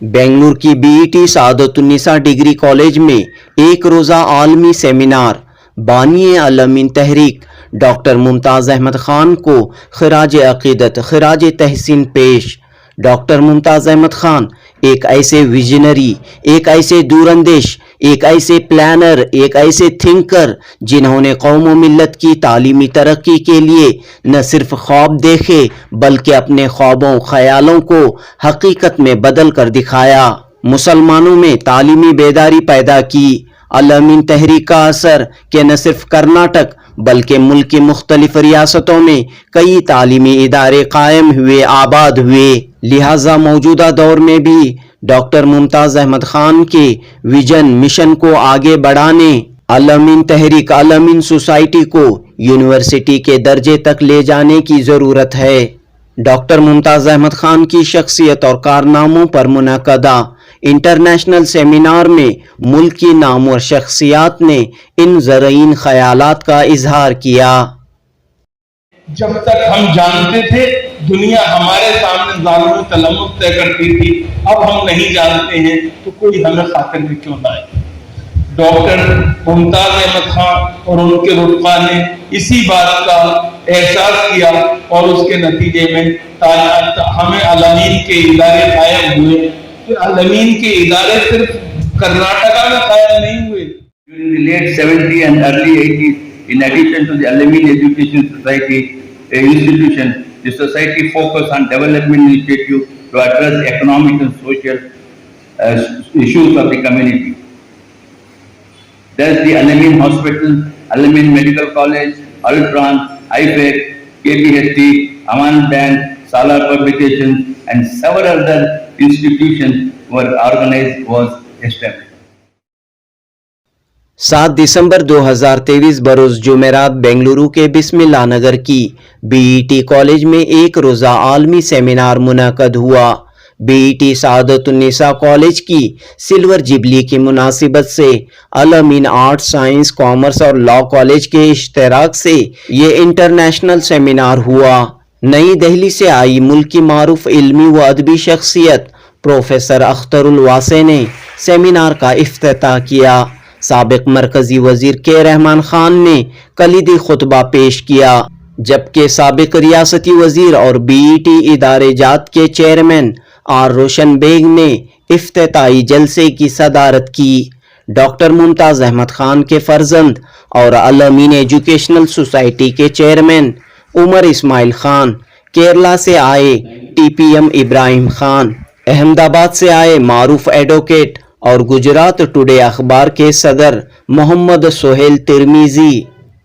بنگلورو کی BET سعادت degree college میں ایک روزہ عالمی سمینار بانی الامین تحریک ڈاکٹر ممتاز احمد خان کو خراج عقیدت خراج تحسین پیش۔ ڈاکٹر ممتاز احمد خان ایک ایسے ویژنری، ایک ایسے دور اندیش، ایک ایسے پلانر، ایک ایسے تھنکر جنہوں نے قوم و ملت کی تعلیمی ترقی کے لیے نہ صرف خواب دیکھے بلکہ اپنے خوابوں خیالوں کو حقیقت میں بدل کر دکھایا، مسلمانوں میں تعلیمی بیداری پیدا کی۔ الامین تحریک کا اثر کہ نہ صرف کرناٹک بلکہ ملک کی مختلف ریاستوں میں کئی تعلیمی ادارے قائم ہوئے، آباد ہوئے۔ لہٰذا موجودہ دور میں بھی ڈاکٹر ممتاز احمد خان کے ویژن مشن کو آگے بڑھانے الامین تحریک الامین سوسائٹی کو یونیورسٹی کے درجے تک لے جانے کی ضرورت ہے۔ ڈاکٹر ممتاز احمد خان کی شخصیت اور کارناموں پر منعقدہ انٹرنیشنل سیمینار میں ملک کی نامور شخصیات نے ان زرعین خیالات کا اظہار کیا۔ جب تک ہم جانتے تھے دنیا ہمارے سامنے ظالم و تلمس طے کرتی تھی، اب ہم نہیں جانتے ہیں تو کوئی ہمیں خاطر میں کیوں نہ آئے۔ ڈاکٹر ممتاز احمد خان اور ان کے رفقا نے اسی بات کا احساس کیا اور اس کے نتیجے میں ہمیں الامین کے ادارے قائم ہوئے۔ الامین کے ادارے صرف کرناٹکا میں قائم نہیں ہوئے۔ During the late 70s and early 80s, in addition to the Al-Ameen Education Society institution, the society focused on development initiatives to address economic and social issues of the community. Thus, the Al-Ameen Hospital, Al-Ameen Medical College, Ultron, IFEC, KBHT, Aman Bank, Salar Publications, and several other institutions were established. 7 دسمبر 2023 بروز جمعرات بنگلورو کے بسم اللہ نگر کی BET college میں ایک روزہ عالمی seminar منعقد ہوا۔ BET SadatunissaCollege کی سلور جبلی کی مناسبت سے الامین آرٹ سائنس کامرس اور لاء کالج کے اشتراک سے یہ انٹرنیشنل سیمینار ہوا۔ نئی دہلی سے آئی ملک کی معروف علمی و ادبی شخصیت پروفیسر اختر الواسع نے سیمینار کا افتتاح کیا۔ سابق مرکزی وزیر رحمان خان نے کلیدی خطبہ پیش کیا، جبکہ سابق ریاستی وزیر اور BET ادارے جات کے چیئرمین روشن بیگ نے افتتاحی جلسے کی صدارت کی۔ ڈاکٹر ممتاز احمد خان کے فرزند اور الامین ایجوکیشنل سوسائٹی کے چیئرمین عمر اسماعیل خان، کیرلا سے آئے TPM ابراہیم خان، احمد آباد سے آئے معروف ایڈوکیٹ اور گجرات ٹوڈے اخبار کے صدر محمد سہیل ترمیزی،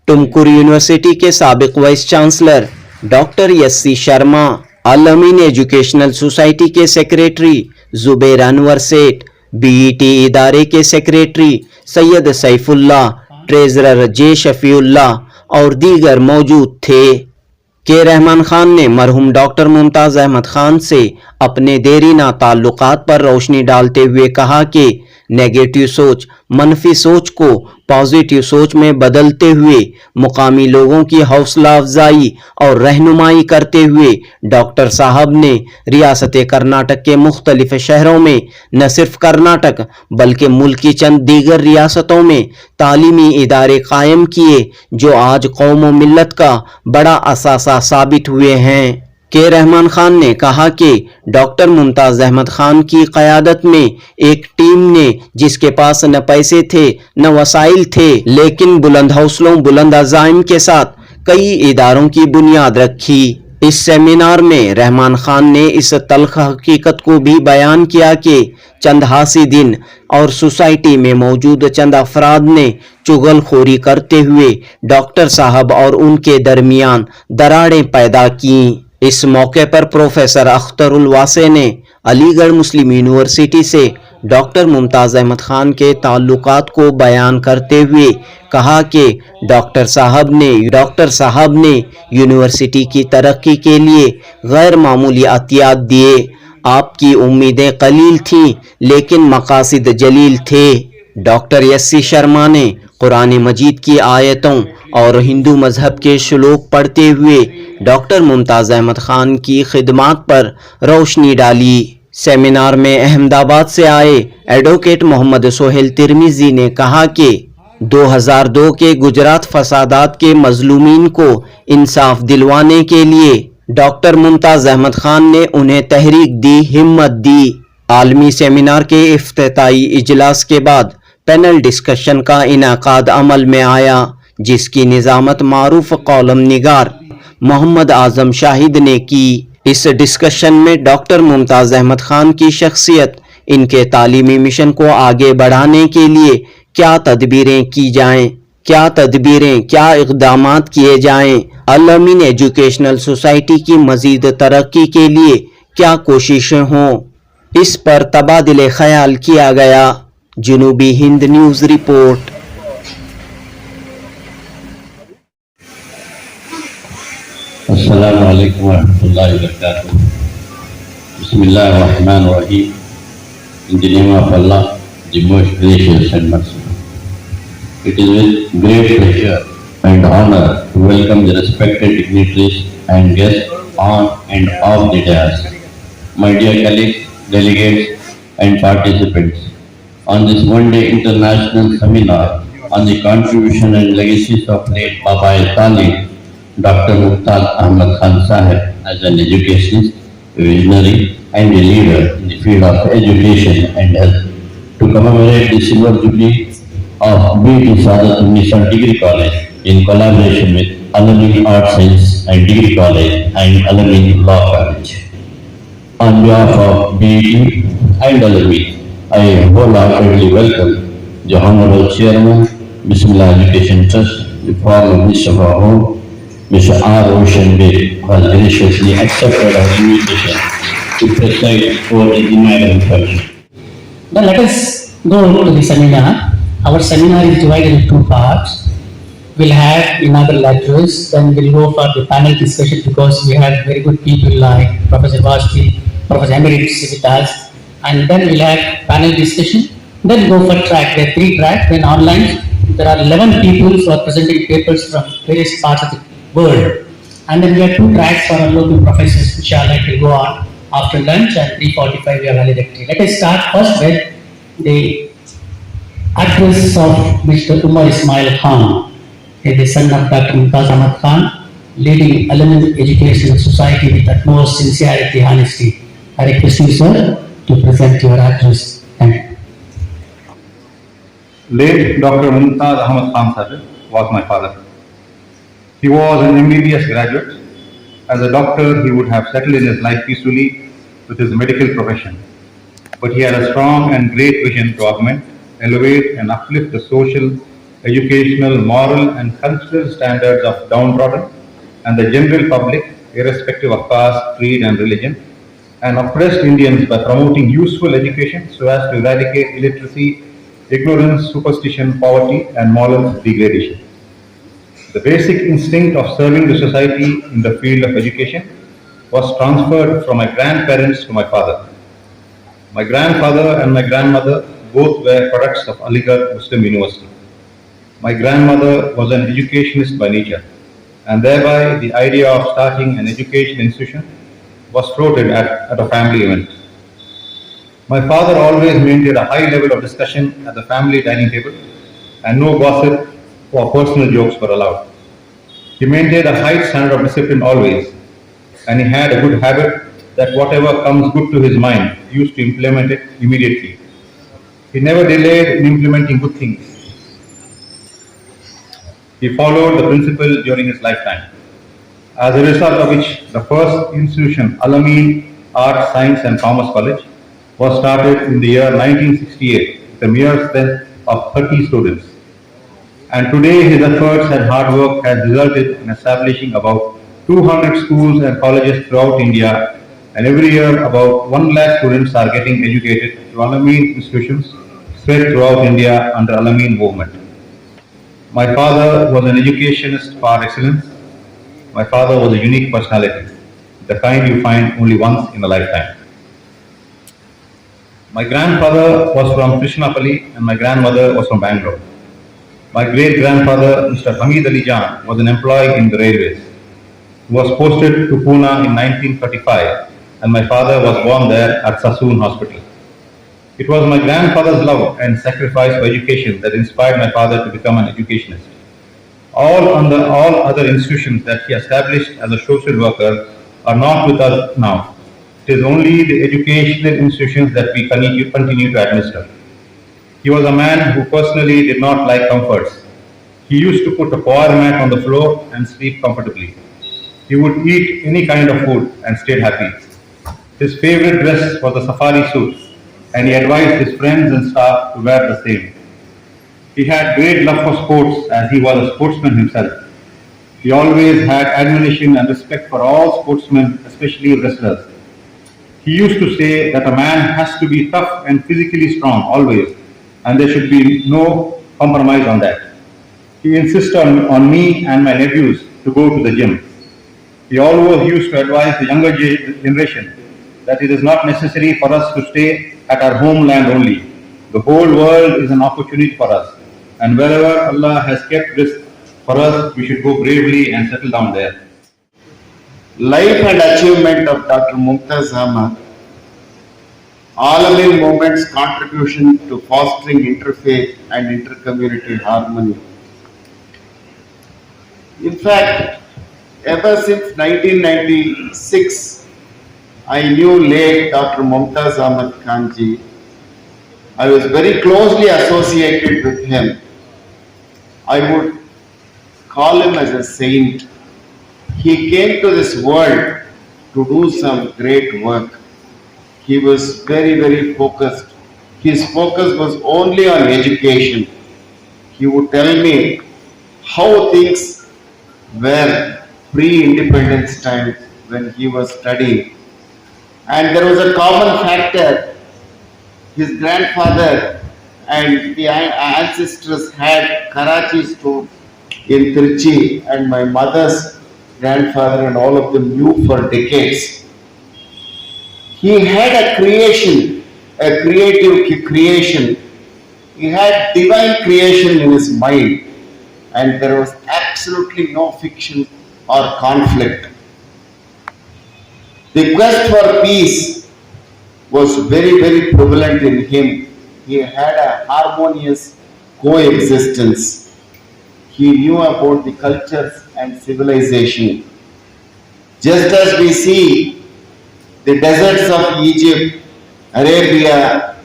ٹمکر یونیورسٹی کے سابق وائس چانسلر ڈاکٹر یسی شرما، الامین ایجوکیشنل سوسائٹی کے سیکریٹری زبیر انور سیٹھ، BET ادارے کے سیکریٹری سید سیف اللہ، ٹریزرر جے شفیع اللہ اور دیگر موجود تھے۔ رحمان خان نے مرحوم ڈاکٹر ممتاز احمد خان سے اپنے دیرینہ تعلقات پر روشنی ڈالتے ہوئے کہا کہ نیگیٹو سوچ، منفی سوچ کو پازیٹیو سوچ میں بدلتے ہوئے مقامی لوگوں کی حوصلہ افزائی اور رہنمائی کرتے ہوئے ڈاکٹر صاحب نے ریاست کرناٹک کے مختلف شہروں میں نہ صرف کرناٹک بلکہ ملک کی چند دیگر ریاستوں میں تعلیمی ادارے قائم کیے جو آج قوم و ملت کا بڑا اثاثہ ثابت ہوئے ہیں۔ رحمان خان نے کہا کہ ڈاکٹر ممتاز احمد خان کی قیادت میں ایک ٹیم نے جس کے پاس نہ پیسے تھے نہ وسائل تھے لیکن بلند حوصلوں بلند عزائم کے ساتھ کئی اداروں کی بنیاد رکھی۔ اس سیمینار میں رحمان خان نے اس تلخ حقیقت کو بھی بیان کیا کہ چند ہاسی دن اور سوسائٹی میں موجود چند افراد نے چغل خوری کرتے ہوئے ڈاکٹر صاحب اور ان کے درمیان دراڑیں پیدا کیں۔ اس موقع پر پروفیسر اختر الواسع نے علی گڑھ مسلم یونیورسٹی سے ڈاکٹر ممتاز احمد خان کے تعلقات کو بیان کرتے ہوئے کہا کہ ڈاکٹر صاحب نے یونیورسٹی کی ترقی کے لیے غیر معمولی عطیات دیے۔ آپ کی امیدیں قلیل تھیں لیکن مقاصد جلیل تھے۔ ڈاکٹر یسی شرما نے قرآن مجید کی آیتوں اور ہندو مذہب کے شلوک پڑھتے ہوئے ڈاکٹر ممتاز احمد خان کی خدمات پر روشنی ڈالی۔ सेमिनार में अहमदाबाद से आए एडवोकेट मोहम्मद सोहेल तिरमिजी ने कहा कि 2002 के गुजरात फसादात के मजलूमीन को इंसाफ दिलवाने के लिए डॉक्टर मुमताज अहमद खान ने उन्हें तहरीक दी, हिम्मत दी। आलमी सेमिनार के इफ्तिताई इजलास के बाद पैनल डिस्कशन का इंعقاد अमल में आया, जिसकी निजामत मारूफ कॉलम निगार मोहम्मद आजम शाहिद ने की। इस डिस्कशन में डॉक्टर मुमताज अहमद खान की शख्सियत, इनके तालीमी मिशन को आगे बढ़ाने के लिए क्या तदबीरें की जाएं, क्या इक़दामात किए जाएं, अल-अमीन एजुकेशनल सोसाइटी की मजीद तरक्की के लिए क्या कोशिशें हों, इस पर तबादिले ख्याल किया गया। Janubi Hind news report. Assalamu alaikum wa rahmatullahi wa barakatuh. Bismillahir Rahmanir Rahim. In the name of Allah, the most gracious and merciful. It is with great pleasure and honor to welcome the respected dignitaries and guests on and off the dais. My dear colleagues, delegates and participants, on this one-day international seminar on the contribution and legacies of late Baba Talib, Dr. Mumtaz Ahmed Khan Sahib, as an educationist, a visionary and a leader in the field of education and health, to commemorate the silver jubilee of BT SadatunissaCollege Degree College in collaboration with Al-Ameen Art Science and Degree College and Al-Ameen Law College. On behalf of BT and Al-Ameen, I wholeheartedly welcome the Honorable Chairman, Bismillah Education Trust, the former Minister of our home, Mr. R. Roshan Bey, who has graciously accepted our invitation to preside over the inaugural function. Now let us go to the seminar. Our seminar is divided into two parts. We'll have inaugural lectures, then we'll go for the panel discussion because we have very good people like Professor Vasti, Professor Emeritus with us, and then we'll have panel discussion. Then go for track. There are 3 tracks. Then online, there are 11 people who are presenting papers from various parts of the world. And then we have 2 tracks for our local professors, which will go on after lunch, and 3:45 we have valedictory. Let us start first with the address of Mr. Umar Ismail Khan. He is the son of Dr. Mumtaz Ahmed Khan, leading Al-Ameen Educational Society with utmost sincerity and honesty. I request you, sir, to present your address. Thank you. Late Dr. Mumtaz Ahmed Khan Sahib was my father. He was an MBBS graduate. As a doctor, he would have settled in his life peacefully with his medical profession. But he had a strong and great vision to augment, elevate and uplift the social, educational, moral and cultural standards of downtrodden and the general public, irrespective of caste, creed and religion, and oppressed Indians by promoting useful education so as to eradicate illiteracy, ignorance, superstition, poverty and moral degradation. The basic instinct of serving the society in the field of education was transferred from my grandparents to my father. My grandfather and my grandmother both were products of Aligarh Muslim University. My grandmother was an educationist by nature, and thereby the idea of starting an education institution was floated at a family event. My father always maintained a high level of discussion at the family dining table, and no gossip or personal jokes were allowed. He maintained a high standard of discipline always, and he had a good habit that whatever comes good to his mind, he used to implement it immediately. He never delayed in implementing good things. He followed the principle during his lifetime, as a result of which the first institution, Al-Ameen Art, Science and Commerce College, was started in the year 1968 with a mere strength of 30 students. And today his efforts and hard work has resulted in establishing about 200 schools and colleges throughout India, and every year about 1 lakh students are getting educated through Al-Ameen institutions spread throughout India under Al-Ameen movement. My father was an educationist par excellence. My father was a unique personality, the kind you find only once in a lifetime. My grandfather was from Krishnapalli and my grandmother was from Bengaluru. My great-grandfather, Mr. Hamid Ali Jan, was an employee in the railways. He was posted to Pune in 1935 and my father was born there at Sassoon Hospital. It was my grandfather's love and sacrifice for education that inspired my father to become an educationist. All other institutions that he established as a social worker are not with us now. It is only the educational institutions that we continue to administer. He was a man who personally did not like comforts. He used to put a power mat on the floor and sleep comfortably. He would eat any kind of food and stayed happy. His favorite dress was a safari suit, and he advised his friends and staff to wear the same. He had great love for sports as he was a sportsman himself. He always had admiration and respect for all sportsmen, especially wrestlers. He used to say that a man has to be tough and physically strong always, and there should be no compromise on that. He insisted on me and my nephews to go to the gym. He always used to advise the younger generation that it is not necessary for us to stay at our homeland only. The whole world is an opportunity for us, and wherever Allah has kept this for us, we should go bravely and settle down there. Life and achievement of Dr. Mumtaz Ahmed, Al-Ameen movement's contribution to fostering interfaith and intercommunity harmony. In fact, ever since 1996, I knew late Dr. Mumtaz Ahmed Khanji. I was very closely associated with him. I would call him as a saint. He came to this world to do some great work. He was very, very focused. His focus was only on education. He would tell me how things were pre-independence time when he was studying. And there was a common factor. His grandfather and the ancestors had Karachi store in Trichy, and my mother's grandfather and all of them knew for decades. He had a creation, a creative creation. He had divine creation in his mind, and there was absolutely no fiction or conflict. The quest for peace was very, very prevalent in him. He had a harmonious coexistence. He knew about the cultures and civilization. Just as we see the deserts of Egypt, Arabia,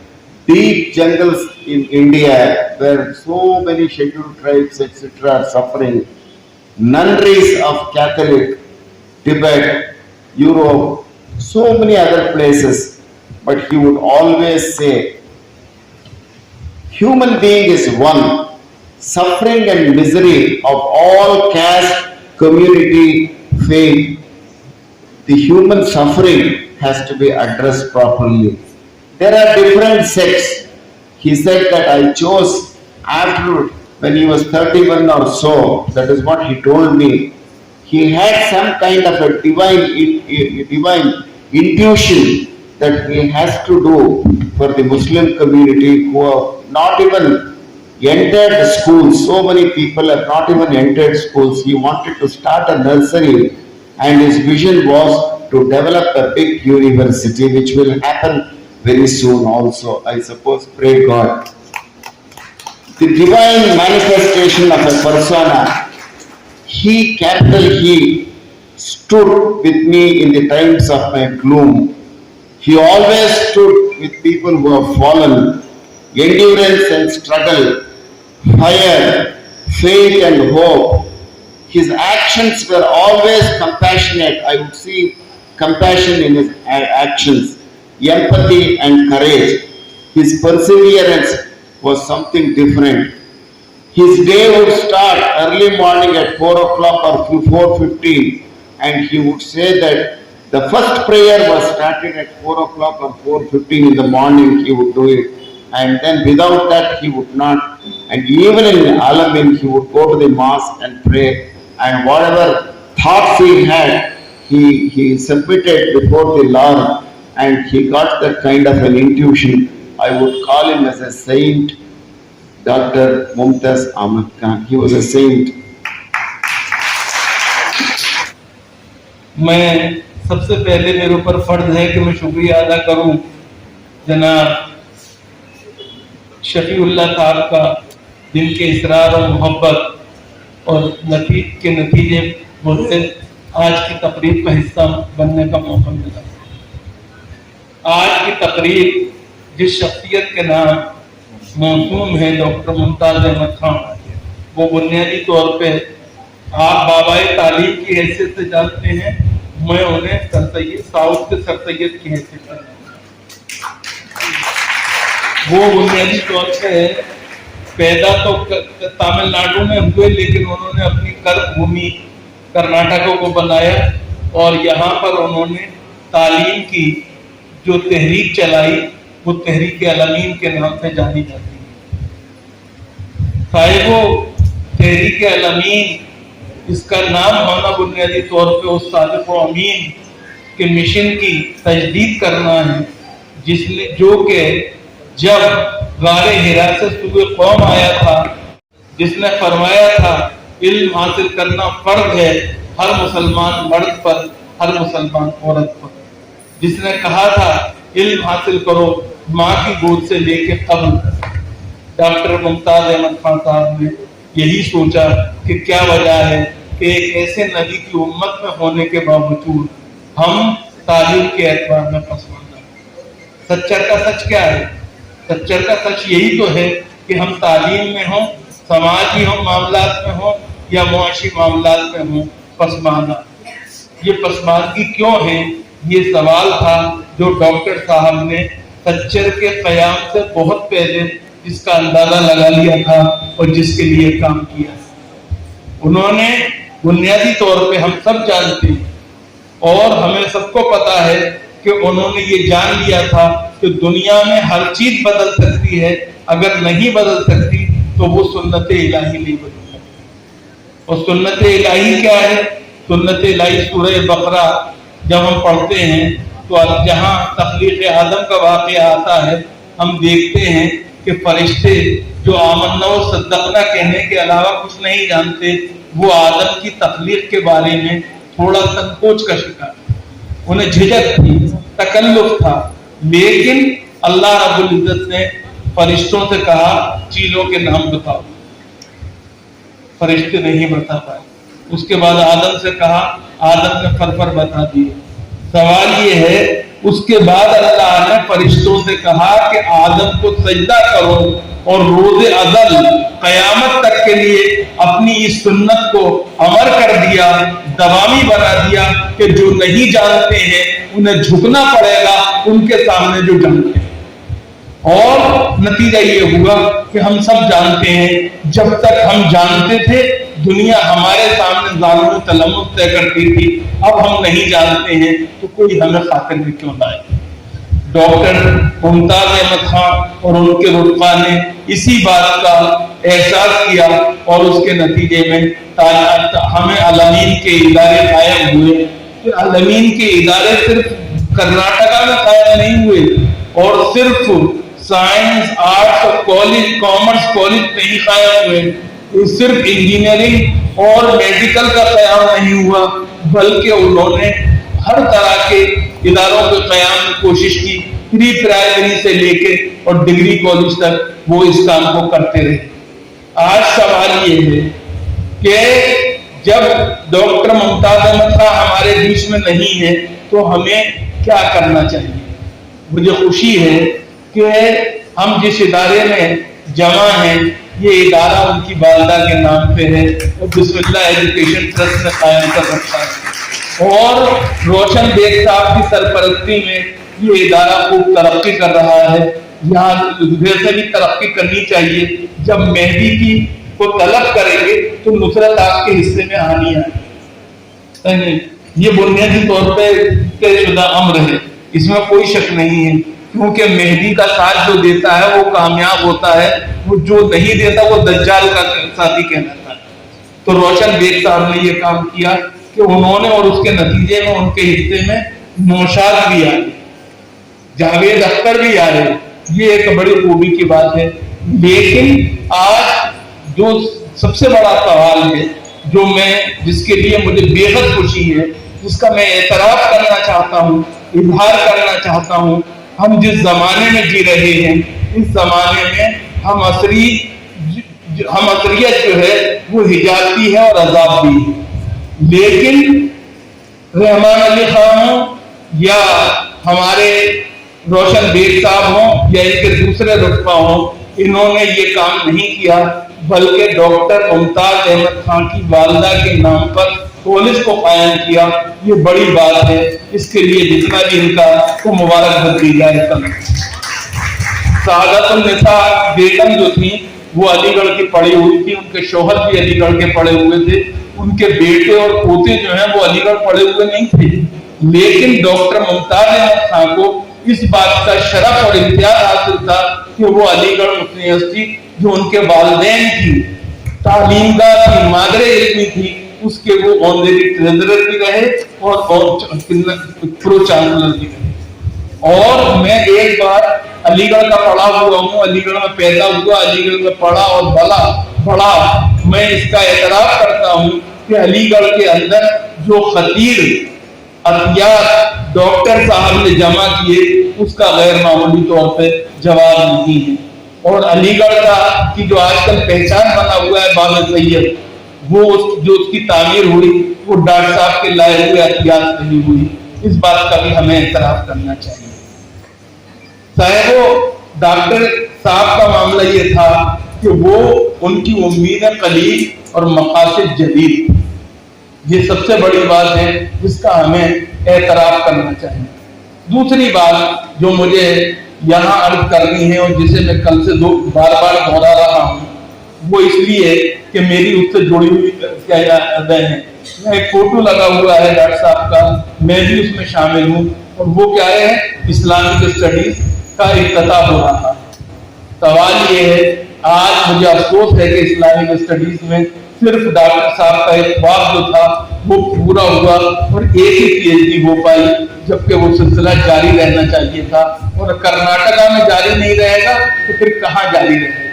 deep jungles in India, where so many scheduled tribes, etc., are suffering, nunneries of Catholic, Tibet, Europe, so many other places, but he would always say, human being is one. Suffering and misery of all caste, community, faith, the human suffering has to be addressed properly. There are different sects. He said that I chose after when he was 31 or so, that is what he told me. He had some kind of a divine intuition that he has to do for the Muslim community who have not even entered schools. So many people have not even entered schools. He wanted to start a nursery, and his vision was to develop a big university, which will happen very soon also, I suppose. Pray God. The divine manifestation of a persona, he, capital He, stood with me in the times of my gloom. He always stood with people who have fallen. Endurance and struggle, fire, faith and hope. His actions were always compassionate. I would see compassion in his actions, empathy and courage. His perseverance was something different. His day would start early morning at 4 o'clock or 4:15, and he would say that the first prayer was started at 4 o'clock or 4:15 in the morning. He would do it. And then without that he would not. And even in Al-Ameen he would go to the mosque and pray. And whatever thoughts he had, he submitted before the Lord, and he got that kind of an intuition. I would call him as a saint, Dr. Mumtaz Ahmed Khan. He was a saint. मैं سب سے پہلے میرے اوپر فرض ہے کہ میں شکریہ ادا کروں جناب شفیع اللہ صاحب کا، جن کے اصرار اور محبت اور کے نتیجے مجھے آج کی تقریب کا حصہ بننے کا موقع ملا۔ آج کی تقریب جس شخصیت کے نام موسوم ہے ڈاکٹر ممتاز احمد خان، وہ بنیادی طور پہ آپ بابائے تعلیم کی حیثیت سے جانتے ہیں، میں انہیں سر سید سعودت کے سر سید کی حیثیت سے وہ بنیادی طور پہ پیدا تو تامل ناڈو میں ہوئے، لیکن انہوں نے اپنی کرم بھومی کرناٹک کو بنایا اور یہاں پر انہوں نے تعلیم کی جو تحریک چلائی وہ تحریک الامین کے نام سے جانی جاتی ہے۔ صاحبو، تحریک الامین اس کا نام ہونا بنیادی طور پہ اس صادق و امین کے مشن کی تجدید کرنا ہے، جس نے جو کہ جب غار حرا سے سوئے قوم آیا تھا، جس نے فرمایا تھا علم حاصل کرنا فرض ہے ہر مسلمان مرد پر، ہر مسلمان عورت پر، جس نے کہا تھا علم حاصل کرو ماں کی گود سے لے کے قبل تک۔ ڈاکٹر ممتاز احمد خان صاحب نے یہی سوچا کہ کیا وجہ ہے کہ ایک ایسے نبی کی امت میں ہونے کے باوجود ہم تعلیم کے اعتبار میں پسماندہ ہیں۔ سچر کا سچ کیا ہے؟ سچر کا سچ یہی تو ہے کہ ہم تعلیم میں ہوں، سماجی معاملات میں ہوں یا معاشی معاملات میں ہوں پسماندہ۔ یہ پسماندگی کیوں ہے؟ یہ سوال تھا جو ڈاکٹر صاحب نے سچر کے قیام سے بہت پہلے جس کا اندازہ لگا لیا تھا اور جس کے لیے کام کیا۔ انہوں نے بنیادی طور پہ ہم سب جانتے ہیں اور ہمیں سب کو پتا ہے کہ انہوں نے یہ جان لیا تھا کہ دنیا میں ہر چیز بدل سکتی ہے، اگر نہیں بدل سکتی تو وہ سنت الہی نہیں بدل سکتی۔ اور سنت الہی کیا ہے؟ سنت الہی سورہ بقرہ جب ہم پڑھتے ہیں تو جہاں تخلیق آدم کا واقعہ آتا ہے، ہم دیکھتے ہیں کہ فرشتے جو آمنا و صدقنا کہنے کے علاوہ کچھ نہیں جانتے، وہ آدم کی تخلیق کے بارے میں تھوڑا سنکوچ کا شکار، انہیں جھجک تھی، تکلف تھا، لیکن اللہ رب العزت نے فرشتوں سے کہا چیزوں کے نام بتاؤ، فرشتے نہیں بتا پائے۔ اس کے بعد آدم سے کہا، آدم نے فر بتا دیے۔ سوال یہ ہے اس کے بعد اللہ نے فرشتوں سے کہا کہ آدم کو سجدہ کرو اور روز ازل قیامت تک کے لیے اپنی اس سنت کو امر کر دیا، دوامی بنا دیا کہ جو نہیں جانتے ہیں انہیں جھکنا پڑے گا ان کے سامنے جو جانتے ہیں۔ اور نتیجہ یہ ہوا کہ ہم سب جانتے ہیں، جب تک ہم جانتے تھے دنیا ہمارے سامنے ظالم و تلمس طے کرتی تھی، اب ہم نہیں جانتے ہیں تو کوئی ہمیں خاطر میں کیوں لائے۔ ڈاکٹر ممتاز احمد خان اور ان کے رفقا نے اسی بات کا احساس کیا اور اس کے نتیجے میں ہمیں الامین کے ادارے قائم ہوئے۔ الامین کے ادارے صرف کرناٹکا میں قائم نہیں ہوئے اور صرف سائنس، آرٹس اور کالج، کامرس کالج نہیں قائم ہوئے، صرف انجینئرنگ اور میڈیکل کا قیام نہیں ہوا، بلکہ انہوں نے ہر طرح کے اداروں کے قیام میں کوشش کی، پری پرائمری سے لے کے اور ڈگری کالج تک وہ اس کام کو کرتے رہے۔ آج سوال یہ ہے کہ جب ڈاکٹر ممتاز احمد خان ہمارے بیچ میں نہیں ہے تو ہمیں کیا کرنا چاہیے؟ مجھے خوشی ہے کہ ہم جس ادارے میں جمع ہیں یہ ادارہ ان کی والدہ کے نام پہ ہے اور بسم اللہ ایجوکیشن ٹرسٹ نے قائم کر رکھا ہے، اور روشن بیگ صاحب کی سرپرستی میں یہ ادارہ خوب ترقی کر رہا ہے۔ یہاں ویسے بھی ترقی کرنی چاہیے، جب مہدی کی کو طلب کریں گے تو نصرت آپ کے حصے میں آنی ہے۔ یہ بنیادی طور پہ طے شدہ امر ہے، اس میں کوئی شک نہیں ہے، کیونکہ مہدی کا ساتھ جو دیتا ہے وہ کامیاب ہوتا ہے، وہ جو نہیں دیتا وہ دجال کا ساتھی کہلاتا ہے۔ تو روشن بیگ صاحب نے یہ کام کیا کہ انہوں نے، اور اس کے نتیجے میں ان کے حصے میں نوشاد بھی آئے، جاوید اختر بھی آئے، یہ ایک بڑی خوبی کی بات ہے۔ لیکن آج جو سب سے بڑا سوال ہے، جو جس کے لیے مجھے بے حد خوشی ہے جس کا میں اعتراف کرنا چاہتا ہوں, اظہار کرنا چاہتا ہوں. ہم جس زمانے میں جی رہے ہیں, اس زمانے میں ہم عصریت جو ہے وہ حجاب بھی ہے اور عذاب بھی ہے. لیکن رحمان علی خان ہوں یا ہمارے روشن بیگ صاحب ہوں یا ان کے دوسرے رتبہ ہوں, انہوں نے یہ کام نہیں کیا, بلکہ ڈاکٹر ممتاز احمد خان کی والدہ کے نام پر کالج کو قائم کیا. یہ بڑی بات ہے, اس کے لیے جتنا بھی ان کا کو مبارکباد دی جائے. سعادت النساء بیگم جو تھی وہ علی گڑھ کی پڑھی ہوئی تھی, ان کے شوہر بھی علی گڑھ کے پڑھے ہوئے تھے, ان کے بیٹے اور پوتے جو ہیں وہ علی گڑھ پڑھے ہوئے نہیں تھے. لیکن ڈاکٹر ممتاز احمد خان کو اس بات کا شرف اور امتیاز حاصل تھا کہ وہ علی گڑھ مسلم یونیورسٹی جو ان کے والدین کی تعلیم کا تھی, مادر علمی تھی, اس کے وہ آنریری ٹریزرر بھی رہے اور پرو چانسلر بھی رہے. اور میں ایک بار علی گڑھ کا پڑھا ہوا ہوں, علی گڑھ میں پیدا ہوا, علی گڑھ میں پڑھا اور بڑا. میں اس کا اعتراف کرتا ہوں کہ علی گڑھ کے اندر جو خطیر عطیات ڈاکٹر صاحب نے جمع کیے اس کا غیر معمولی طور پہ جواب نہیں ہے. اور علی گڑھ کا کی جو آج کل پہچان بنا ہوا ہے باب سید, وہ جو اس کی تعمیر ہوئی وہ ڈاکٹر صاحب کے لائے ہوئے عطیات سے ہی ہوئی. اس بات کا بھی ہمیں اعتراف کرنا چاہیے. صاحب ڈاکٹر صاحب کا معاملہ یہ تھا کہ وہ ان کی امید قلیل اور مقاصد جدید, یہ سب سے بڑی بات ہے جس کا ہمیں اعتراف کرنا چاہیے. دوسری بات جو مجھے یہاں عرض کرنی ہے اور جسے میں کل سے بار بار دہرا رہا ہوں, وہ اس لیے کہ میری اس سے جڑی ہوئی یادیں ہیں. ایک فوٹو لگا ہوا ہے ڈاکٹر صاحب کا, میں بھی اس میں شامل ہوں, اور وہ کیا ہے, اسلامک اسٹڈیز کا افتتاح ہو رہا ہے. سوال یہ ہے, آج مجھے افسوس ہے کہ اسلامک اسٹڈیز میں صرف ڈاکٹر صاحب کا ایک خواب جو تھا وہ پورا ہوا اور ایک ہی پی ایچ ڈی ہو پائی, جبکہ وہ سلسلہ جاری رہنا چاہیے تھا. اور کرناٹکا میں جاری نہیں رہے گا تو پھر کہاں جاری رہے گا؟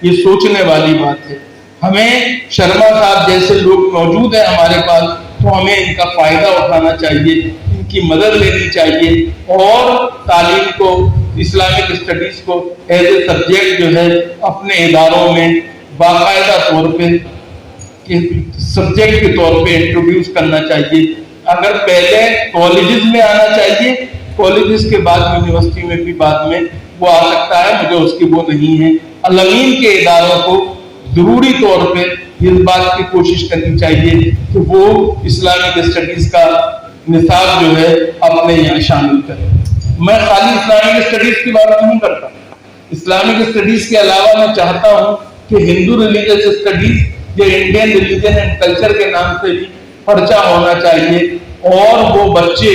یہ سوچنے والی بات ہے. ہمیں شرما صاحب جیسے لوگ موجود ہیں ہمارے پاس, تو ہمیں ان کا فائدہ اٹھانا چاہیے, ان کی مدد لینی چاہیے, اور تعلیم کو, اسلامک اسٹڈیز کو ایز اے سبجیکٹ جو ہے اپنے اداروں میں باقاعدہ طور پہ سبجیکٹ کے طور پہ انٹروڈیوس کرنا چاہیے. اگر پہلے کالجز میں آنا چاہیے, کالجز کے بعد یونیورسٹی میں بھی بعد میں وہ آ سکتا ہے, مجھے اس کی وہ نہیں ہے. الامین کے اداروں کو ضروری طور پہ اس بات کی کوشش کرنی چاہیے کہ وہ اسلامک اسٹڈیز کا نصاب جو ہے اپنے یہاں شامل کریں. میں خالی اسلامک اسٹڈیز کی بات نہیں کرتا, اسلامک اسٹڈیز کے علاوہ میں چاہتا ہوں کہ ہندو ریلیجس اسٹڈیز یا انڈین ریلیجن اینڈ کلچر کے نام سے بھی پرچہ ہونا چاہیے, اور وہ بچے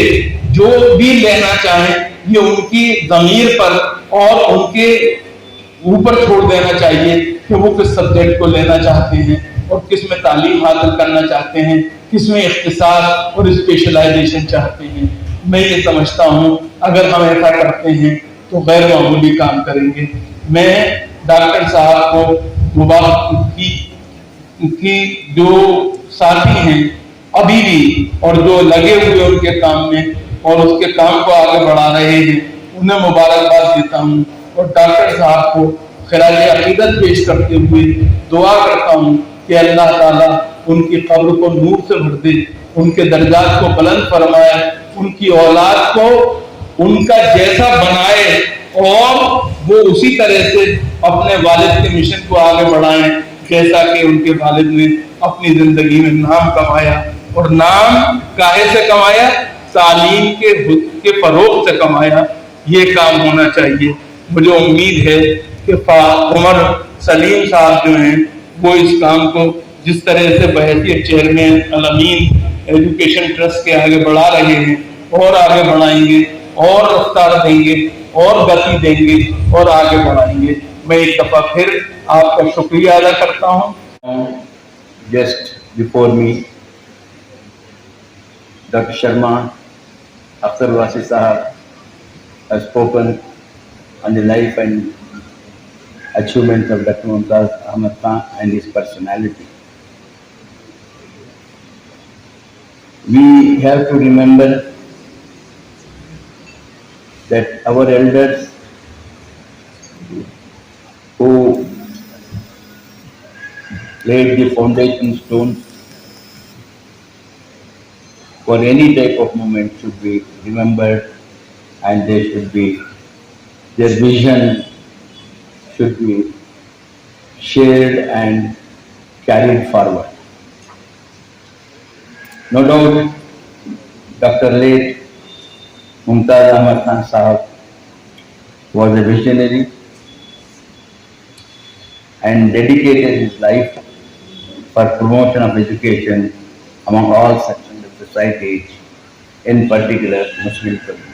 جو بھی لینا چاہیں یہ ان کی ضمیر پر اور ان کے اوپر چھوڑ دینا چاہیے کہ وہ کس سبجیکٹ کو لینا چاہتے ہیں اور کس میں تعلیم حاصل کرنا چاہتے ہیں, کس میں اختصاص اور اسپیشلائزیشن چاہتے ہیں. میں یہ سمجھتا ہوں اگر ہم ایسا کرتے ہیں تو غیر معمولی کام کریں گے. میں ڈاکٹر صاحب کو کی جو ساتھی ہیں ابھی بھی اور جو لگے ہوئے ان کے کام میں اور اس کے کام کو آگے بڑھا رہے ہیں, انہیں مبارکباد دیتا ہوں, اور ڈاکٹر صاحب کو خراج عقیدت پیش کرتے ہوئے دعا کرتا ہوں کہ اللہ تعالیٰ ان کی قبر کو نور سے بھر دے, ان کے درجات کو بلند فرمائے, ان کی اولاد کو ان کا جیسا بنائے, اور وہ اسی طرح سے اپنے والد کے مشن کو آگے بڑھائیں جیسا کہ ان کے والد نے اپنی زندگی میں نام کمایا. اور نام کاہے سے کمایا؟ تعلیم کے فروغ سے کمایا. یہ کام ہونا چاہیے. مجھے امید ہے کہ عمر سلیم صاحب جو ہیں وہ اس کام کو جس طرح سے بحیثیت چیئرمین الامین ایجوکیشن ٹرسٹ کے آگے بڑھا رہے ہیں اور آگے بڑھائیں گے اور رفتار دیں گے اور گتی دیں گے اور آگے بڑھائیں گے. میں ایک دفعہ پھر آپ کا شکریہ ادا کرتا ہوں. Just before me, Dr. Sharma, Akhtar Wasi Sahab has spoken on the life and achievements of Dr. Mumtaz Ahmed Khan and his personality. We have to remember that our elders who laid the foundation stones for any type of movement should be remembered, and their vision should be shared and carried forward. No doubt, Dr. late Mumtaz Ahmed Khan Sahab was a visionary and dedicated his life for promotion of education among all sections of society, in particular Muslim community.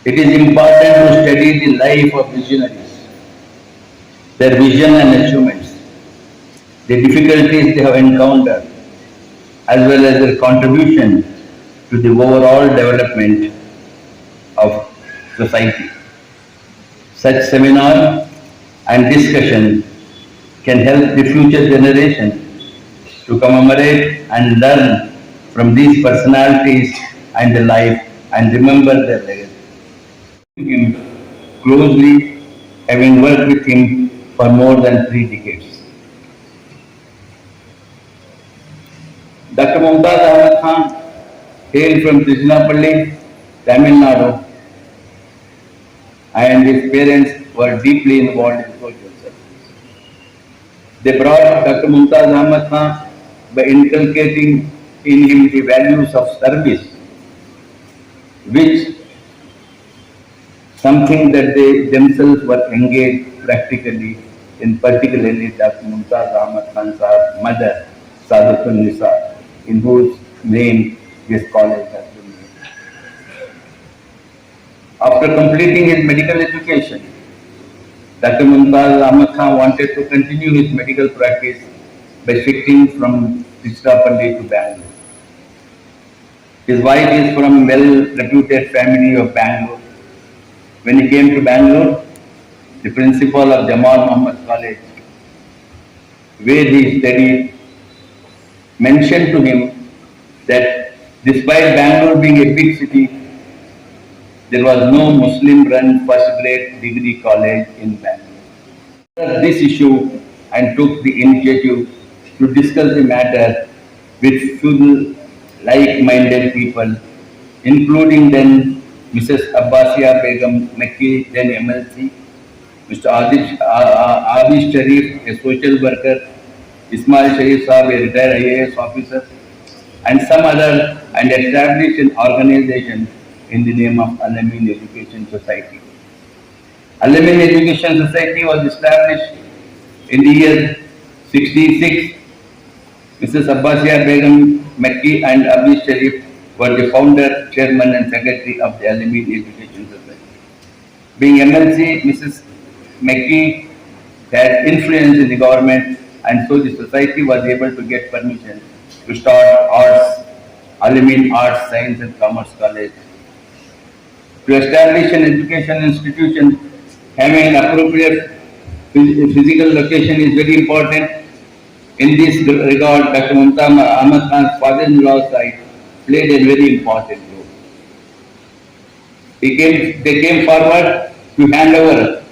It is important to study the life of visionaries, their vision and achievements, the difficulties they have encountered, as well as their contribution to the overall development of society. Such seminar and discussion can help the future generation to commemorate and learn from these personalities and their life and remember their legacy. Him closely, having worked with him for more than 3 decades. Dr. Mumtaz Ahmed Khan hailed from Tiruchirappalli, Tamil Nadu, and his parents were deeply involved in social service. They brought Dr. Mumtaz Ahmed Khan by inculcating in him the values of service, which something that they themselves were engaged practically in, particularly Dr. Mumtaz Ahmed Khan Sahab's mother, SadatunissaCollege, in whose name this college has been named. After completing his medical education, Dr. Mumtaz Ahmed Khan wanted to continue his medical practice by shifting from Tiruchirappalli to Bengaluru. His wife is from a well-reputed family of Bengaluru. When he came to Bengaluru, the principal of Jamal Muhammad College, where he studied, mentioned to him that despite Bangalore being a big city, there was no Muslim-run first-grade degree college in Bangalore. This issue and took the initiative to discuss the matter with few like-minded people, including then Mrs. Abbasiya Begum Makki, then MLC, Mr. Abis Sharif, a social worker, Ismail Sharif Saab, a retired IAS officer, and some other, and established an organization in the name of Al-Ameen Education Society. Al-Ameen Education Society was established in the year 66. Mrs. Abbasiya Begum Makki and Abis Sharif were the founder, chairman and secretary of the Al-Ameen Education Society. Being MLC, Mrs. Makki had influence in the government, and so the society was able to get permission to start Al-Ameen Arts, Science and Commerce College. To establish an education institution having an appropriate physical location is very important. In this regard, Dr. Mumtaz Ahmed Khan's father-in-law site played a very important role. They came forward to hand over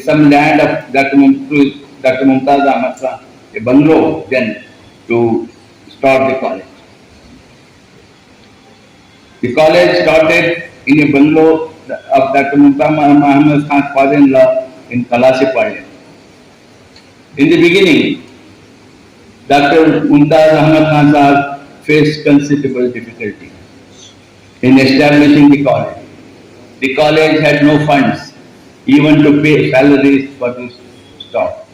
some land of Dr. Mumtaz Ahmed Khan, a bungalow, then to start the college. The college started in a bungalow of Dr. Mumtaz Ahmed Khan's father-in-law in Kalasipalle. In the beginning, Dr. Mumtaz Ahmed Khan Sahab faced considerable difficulty in establishing the college. The college had no funds even to pay salaries for this staff,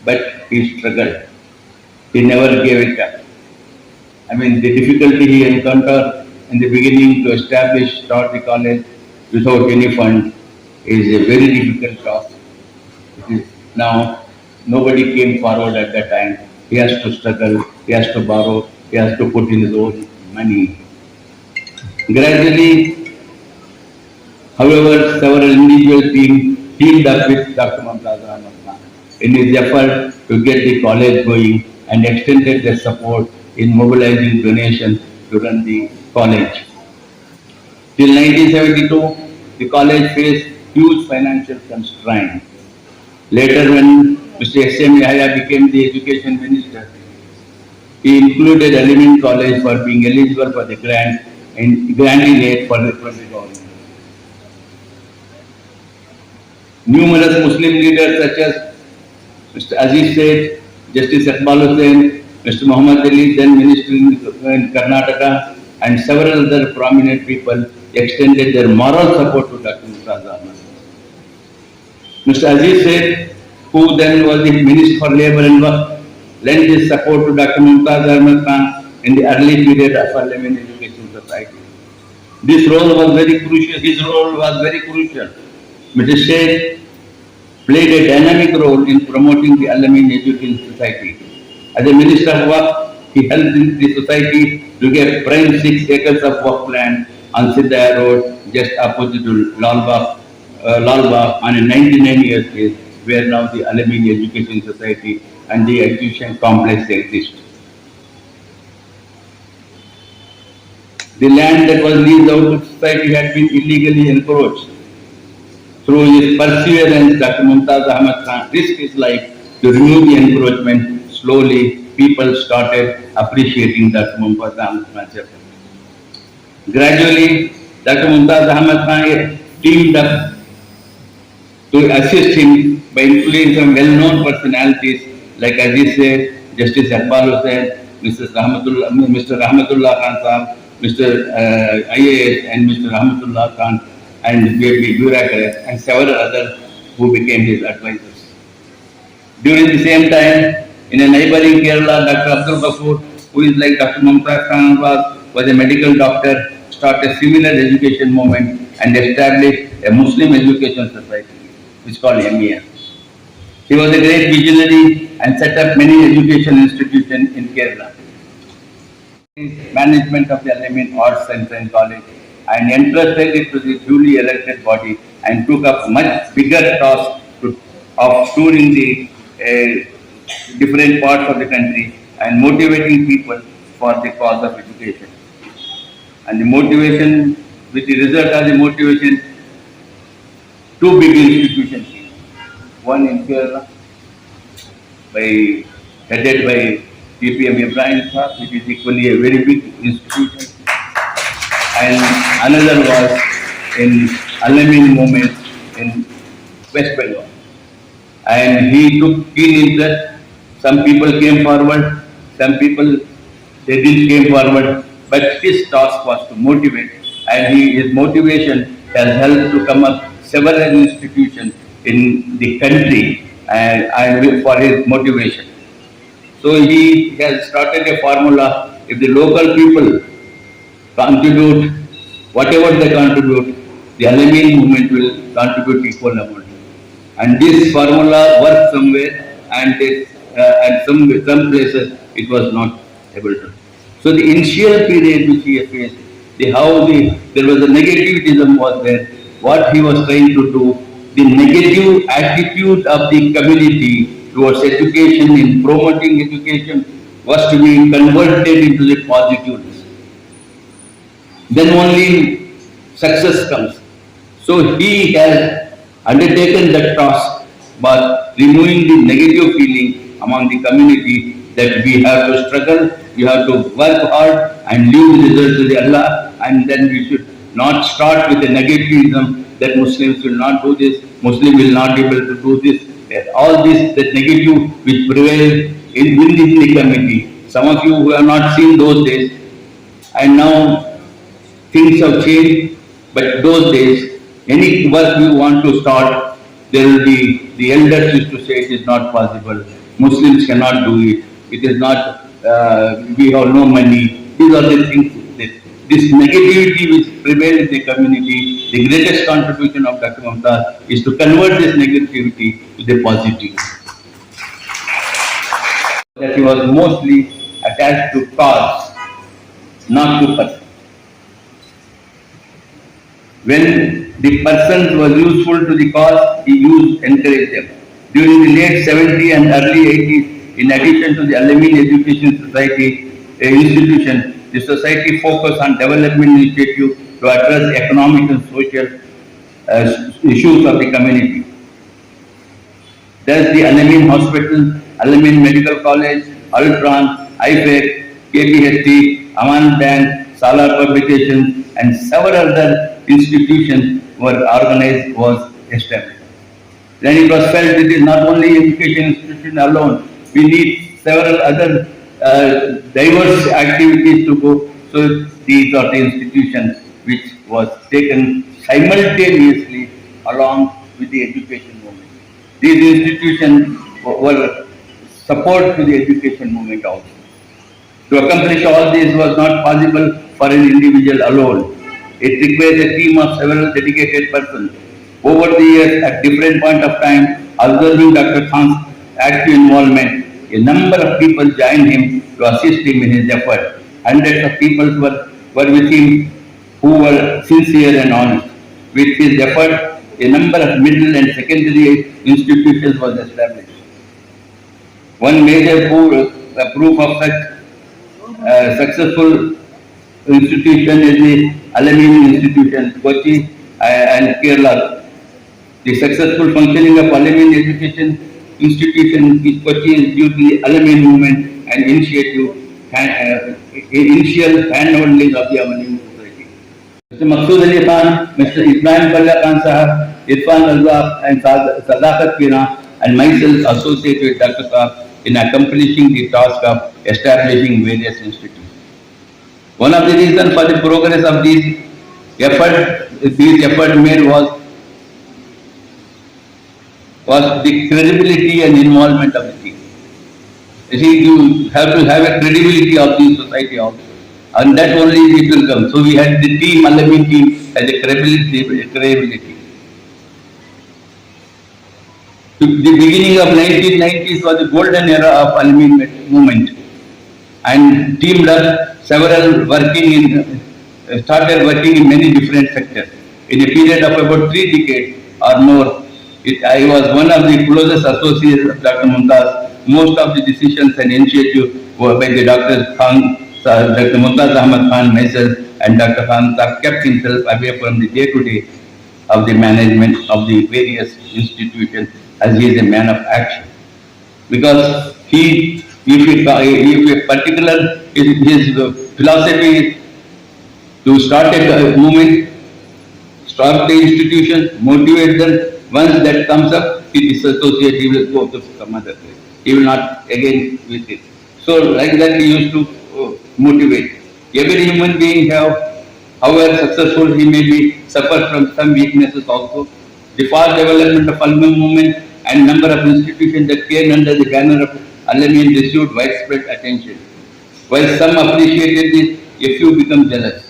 but he struggled. He never gave it up. I mean, the difficulty he encountered in the beginning to start the college without any fund is a very difficult task. It is now, nobody came forward at that time. He has to struggle, he has to borrow, he has to put in his own money. Gradually, however, several individuals teamed up with Dr. Mumtaz Ahmed Khan in his effort to get the college going and extended their support in mobilizing donations to run the college. Till 1972, the college faced huge financial constraints. Later, when Mr. S.M. Yahya became the education minister, he included Al-Ameen College for being eligible for the grant and granting aid for the government. Numerous Muslim leaders such as Mr. Aziz Said, Justice Iqbal Hussain, Mr. Muhammad Ali, then Minister in Karnataka, and several other prominent people extended their moral support to Dr. Mumtaz Ahmed. Mr. Aziz Said, who then was the Minister for Labour and Work, lent his support to Dr. Mumtaz Ahmed Khan in the early period of Al-Ameen Education Society. This role was very crucial. His role was very crucial. Mr. Sheikh played a dynamic role in promoting the Al-Ameen Education Society. As a Minister of Work, he helped the society to get prime 6 acres of work land on Siddhaya Road, just opposite to Lalbagh on a 99-year case, where now the Al-Ameen Education Society and the education complex exist. The land that was leased out to society had been illegally encroached. Through his perseverance, Dr. Mumtaz Ahmed Khan risked his life to remove the encroachment. Slowly, people started appreciating Dr. Mumtaz Ahmed Khan's effort. Gradually, Dr. Mumtaz Ahmed Khan teamed up to assist him by including some well-known personalities like Aziz Said, Justice Iqbal Hussain, Mr. Rahmatullah Khan Sahab, Mr. IAS and Mr. Rahmatullah Khan and bureaucrats and several others who became his advisors. During the same time, in a neighboring Kerala, Dr. Abdul Ghafoor, who is like Dr. Mumtaz Khan was a medical doctor, started a similar education movement and established a Muslim education society, which is called MEA. He was a great visionary and set up many education institutions in Kerala. Management of the Al-Ameen Arts Center and College and entrusted it to the duly elected body and took up much bigger task of touring the different parts of the country and motivating people for the cause of education. And the motivation, with the result of the motivation, 2 big institutions came. One in Kerala, headed by TPM Ibrahim Sahab, which is equally a very big institution. And another was in Al-Ameen movement in West Bengal. And he took keen interest. Some people came forward, some people they didn't came forward, but his task was to motivate, and his motivation has helped to come up several institutions in the country and for his motivation. So he has started a formula: if the local people contribute whatever they contribute, the Al-Ameen movement will contribute equal amount. And this formula worked somewhere, and some places it was not able to. So the initial period which he faced, there was a negativism was there. What he was trying to do, the negative attitude of the community towards education, in promoting education, was to be converted into the positiveness. Then only success comes. So he has undertaken that task by removing the negative feeling among the community that we have to struggle, we have to work hard and leave the result to the Allah, and then we should not start with the negativism that Muslims will not do this, Muslim will not be able to do this. All this, that negative which prevails within the community. Some of you who have not seen those days, and now things have changed, but those days, any work we want to start, there will be, the elders used to say it is not possible, Muslims cannot do it, it is not, we have no money. These are the things, this negativity which prevails in the community. The greatest contribution of Dr. Mumtaz is to convert this negativity to the positive. That he was mostly attached to cause, not to person. When the person was useful to the cause, he encouraged them. During the late 70s and early 80s, in addition to the Al-Ameen Education Society, institution, the society focused on development initiative to address economic and social issues of the community. Thus, the Al-Ameen Hospital, Al-Ameen Medical College, Ultron, IFEC, KPHT, Aman Bank, Salar Publications, and several other institutions were organized, was established. Then it was felt it is not only education institution alone, we need several other diverse activities to go. So these are the institutions which was taken simultaneously along with the education movement. These institutions were support to the education movement also. To accomplish all this was not possible for an individual alone. It requires a team of several dedicated persons. Over the years, at different point of time, observing Dr. Khan's active involvement, a number of people joined him to assist him in his effort. Hundreds of people were with him who were sincere and honest. With his effort, a number of middle and secondary institutions was established. One major proof of such successful institution is the Al-Ameen institution, Kochi and Kerala. The successful functioning of Al-Ameen education institution in Kochi is due to the Al-Ameen movement and initial handholding of the Al-Ameen society. Mr. Maqsood Ali Khan, Mr. Ibrahim Kalla Khan Sahab, Irfan Al-Zaf and Sadakat Kina and myself associated with Dr. Khan in accomplishing the task of establishing various institutions. One of the reasons for the progress of these efforts made was the credibility and involvement of the team. You see, you have to have a credibility of the society also, and that only it will come. So we had the team, Al-Ameen team, has a credibility. The beginning of 1990s was the golden era of Al-Ameen movement, and teamed up several started working in many different sectors. In a period of about 3 decades or more, I was one of the closest associates of Dr. Mumtaz. Most of the decisions and initiatives were by the Dr. Mumtaz Ahmed Khan, myself, and Dr. Khan kept himself away from the day-to-day of the management of the various institutions, as he is a man of action. Because if a particular his philosophy is to start a movement, start the institution, motivate them. Once that comes up, he disassociates, he will go to some other place. He will not again with it. So like that he used to motivate. Every human being however successful he may be, suffer from some weaknesses also. The fast development of Al-Ameen movement and number of institutions that came under the banner of Al-Ameen received widespread attention. While some appreciated this, a few became jealous.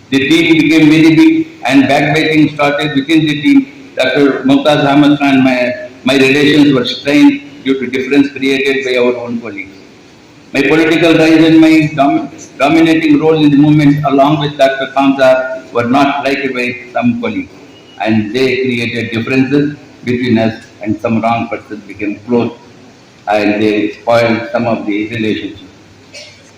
The team became very big and backbiting started within the team. Dr. Mumtaz Ahmed Khan, my relations were strained due to difference created by our own colleagues. My political rise and my dominating role in the movement along with Dr. Khan were not liked by some colleagues, and they created differences between us, and some wrong persons became close and they spoiled some of the relationships.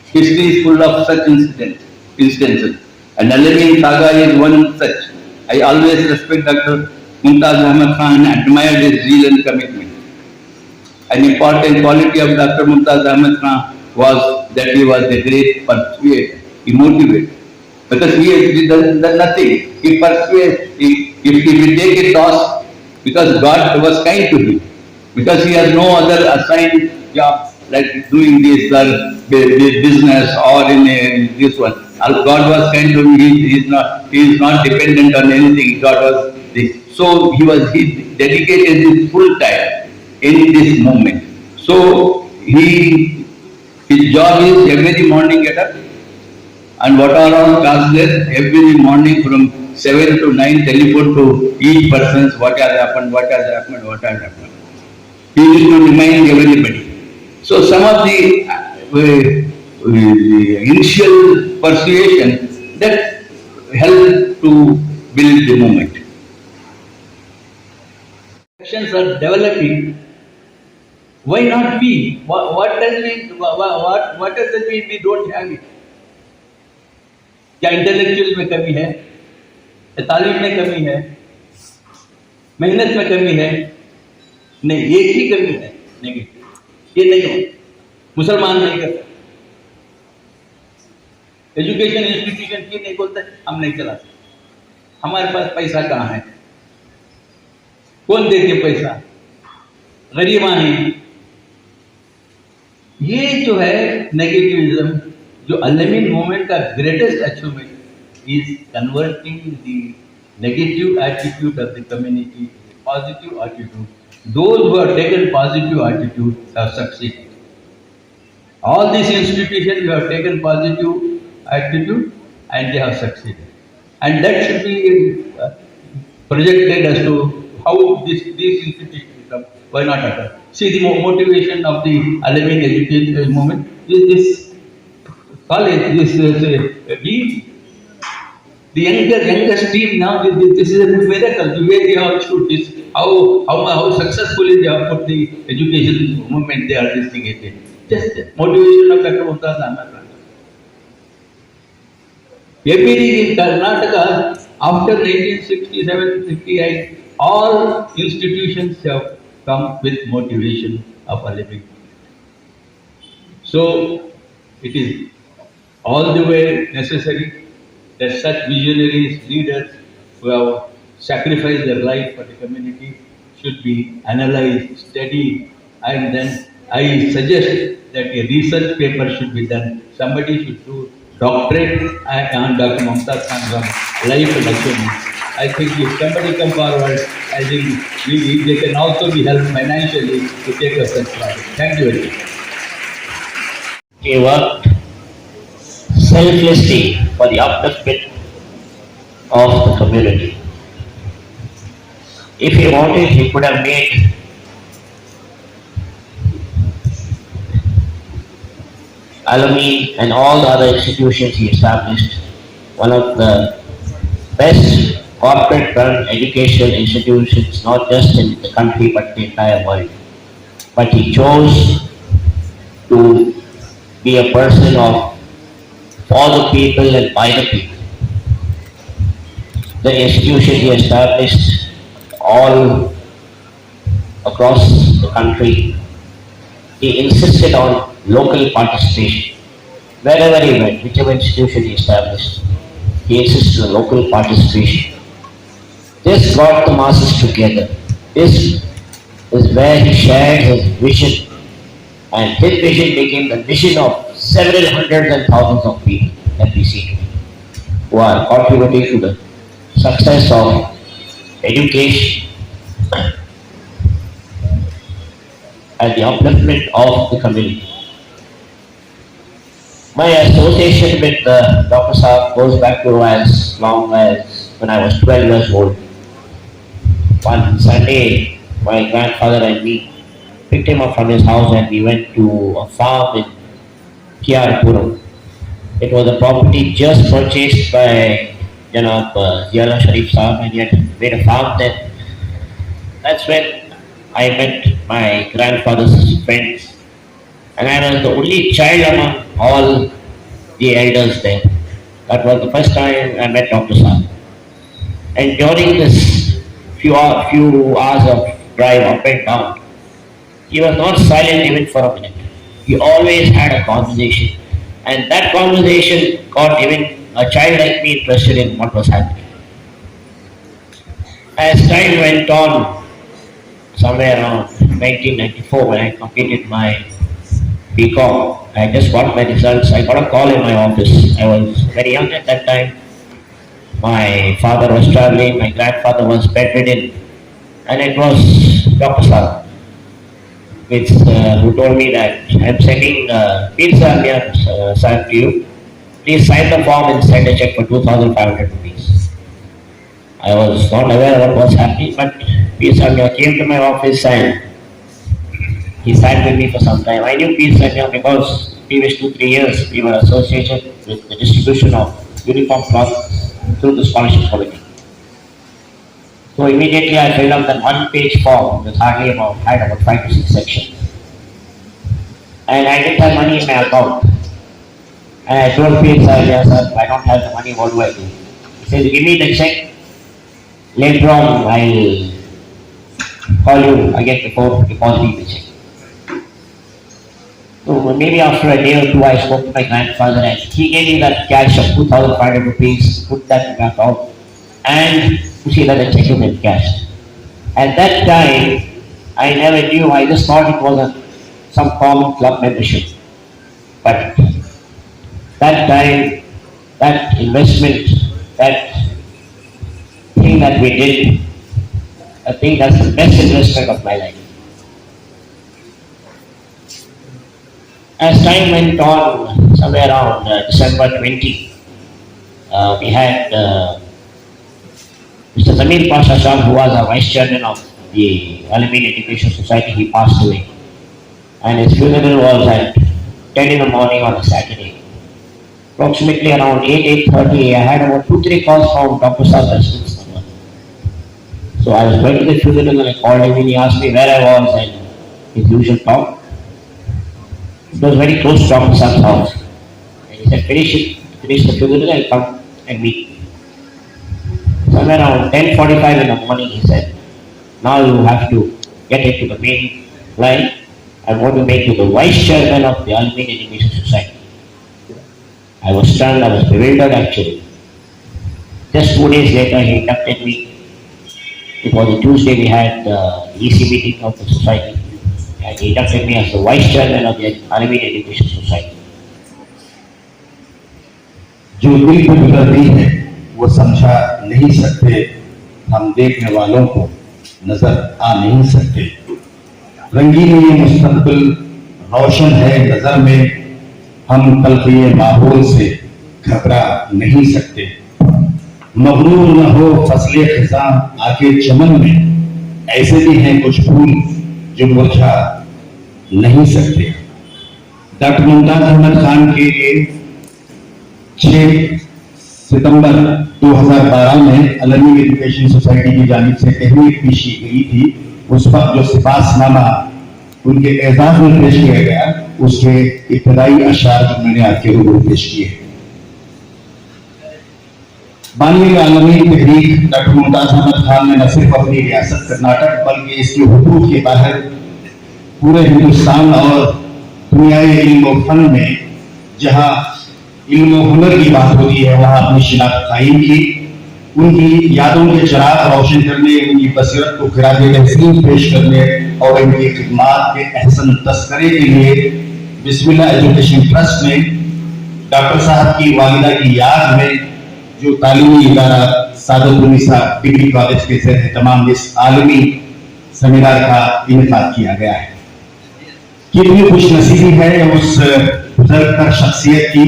History is full of such instances, and Al-Ameen saga is one such. I always respect Dr. Mumtaz Ahmed Khan and admired his zeal and commitment. An important quality of Dr. Mumtaz Ahmed Khan was that he was a great persuader. He motivated. Because he does nothing. He persuades. If he will take a toss, because God was kind to him. Because he has no other assigned job like doing this business or in this one. God was kind to him. He is not dependent on anything. God was this. So he dedicated his full time in this movement. So his job is every morning get up, and what are all classes every morning from 7 to 9 telephone to each person's what has happened. He used to remind everybody. So some of the initial persuasion that helped to build the movement. Actions are developing. Why not we? What does it mean we don't have it? क्या intellectual में कमी है, तालीम में कमी है, मेहनत में कमी है? नहीं, एक ही कमी है, नेगेटिव. ये नहीं हो, मुसलमान नहीं करता. एजुकेशन इंस्टीट्यूशन की नहीं बोलते, हम नहीं चलाते. हमारे पास पैसा कहाँ है? कौन देते पैसा? गरीबा हैं. ये जो है नेगेटिविज्म, जो अल-अमीन मूवमेंट का greatest achievement is converting the negative attitude of the community positive attitude. Those who have taken positive attitude have succeeded. All these institutions who have taken positive attitude and they have succeeded. And that should be projected as to how these institutions come. Why not occur? See the motivation of the Al-Ameen education movement is this college, the youngest team now. This is a miracle. The way they have shoot this, how successfully they have put the education movement. They are instigated. Just motivation of Dr. Mumtaz Ahmed. Every in Karnataka after 1967-68, all institutions have come with motivation of Al-Ameen. So it is all the way necessary that such visionaries, leaders who have sacrificed their life for the community should be analyzed, studied, and then I suggest that a research paper should be done. Somebody should do doctorate on Dr. Mumtaz Ahmed's life and achievements. I think if somebody come forward, I think they can also be helped financially to take up such project. Thank you very much. He worked selflessly for the upliftment of the community. If he wanted, he could have made Al-Ameen and all the other institutions he established one of the best corporate-run educational institutions, not just in the country but the entire world. But he chose to be a person of for the people and by the people. The institution he established all across the country, he insisted on local participation. Wherever he went, whichever institution he established, he insisted on local participation. This brought the masses together. This is where he shared his vision, and his vision became the vision of several hundreds and thousands of people that we see today, who are contributing to the success of education and the upliftment of the community. My association with Dr. Saab goes back to as long as when I was 12 years old. One Sunday, my grandfather and me picked him up from his house and we went to a farm in Kiarapuram. It was a property just purchased by Janab Ziyala Sharif Saab, and he had made a farm there. That's when I met my grandfather's friends, and I was the only child among all the elders there. That was the first time I met Dr. Saab. And during this few hours of drive up and down, he was not silent even for a minute. He always had a conversation, and that conversation got even a child like me interested in what was happening. As time went on, somewhere around 1994, when I completed my BCom, I just got my results. I got a call in my office. I was very young at that time. My father was traveling, my grandfather was bedridden, and it was Dr. Saab who told me that I'm sending pizza to you. Please sign the form and send a check for 2,500 rupees. I was not aware of what was happening, but Pizza came to my office and he sat with me for some time. I knew Pizza because previous 2-3 years we were associated with the distribution of uniform cloth through the scholarship committee. So immediately I filled up that one-page form with had about 5 to 6 sections. and I didn't have money in my account. And I told him, sir, yes, sir, I don't have the money, what do I do? He said, give me the check. Later on, I'll call you again before depositing the check. So maybe after a day or two, I spoke to my grandfather and he gave me that cash of 2,500 rupees, put that in my account, and to see that the check is encashed. At that time, I never knew, I just thought it was some common club membership. But that time, that investment, that thing that we did, I think that's the best investment of my life. As time went on, somewhere around December 20, we had Mr. Zamir Pasha Shah, who was a vice chairman of the Al-Ameen Education Society. He passed away. And his funeral was at 10 in the morning on a Saturday. Approximately around 8:30, I had about 2-3 calls from Dr. Residence number. So I was going to the funeral and I called him and he asked me where I was and his usual talk. It was very close to Dr. Saab's house. And he said, finish the funeral and come and meet. Somewhere around 10:45 in the morning, he said, now you have to get into the main line. I want to make you the vice chairman of the Al-Ameen Education Society. I was stunned, I was bewildered actually. Just 2 days later, he inducted me. It was a Tuesday, we had the EC meeting of the society. And he inducted me as the vice chairman of the Al-Ameen Education Society. जो दिल को गुजरती है वो समझा नहीं सकते, हम देखने वालों को नजर आ नहीं सकते। रंगीन ये मुस्तकबिल रोशन है नजर में, हम तलखी माहौल से घबरा नहीं सकते। मगरूर न हो फसले खिज़ां आके चमन में, ऐसे भी हैं कुछ फूल जो मुरझा नहीं सकते। डॉक्टर मुमताज अहमद खान के 6 सितंबर 2012 में अल-अमीन एजुकेशन सोसाइटी की जानिब से तहरीक पेश की गई थी। उस पर जो सिफारशनामा उनके एजाज में पेश किया गया, उसके इब्तदाई अशार जो मैंने आपके रूबरू पेश किए। बानी आलमी तहरीक डॉक्टर मुमताज अहमद खान ने न सिर्फ अपनी रियासत कर्नाटक बल्कि इसके हुदूद के बाहर पूरे हिंदुस्तान और दुनियाई इल्म और फन में जहां इल्म और हुनर की बात होती है वहां अपनी शिनाख्त कायम की। उनकी यादों के चिराग रोशन करने, उनकी बसीरत को खिराज तहसीन पेश करने और उनकी खिदमात के अहसन तस्करे के लिए बिस्मिल्लाह एजुकेशन ट्रस्ट ने डॉक्टर साहब की वालिदा की याद में जो तालीमी इदारा सदातुन्निसाء डिग्री कॉलेज के ज़ेर तमाम इस आलमी समीनार का इनकाद किया गया है। कितनी खुशनसीबी है उस बुजुर्ग शख्सियत की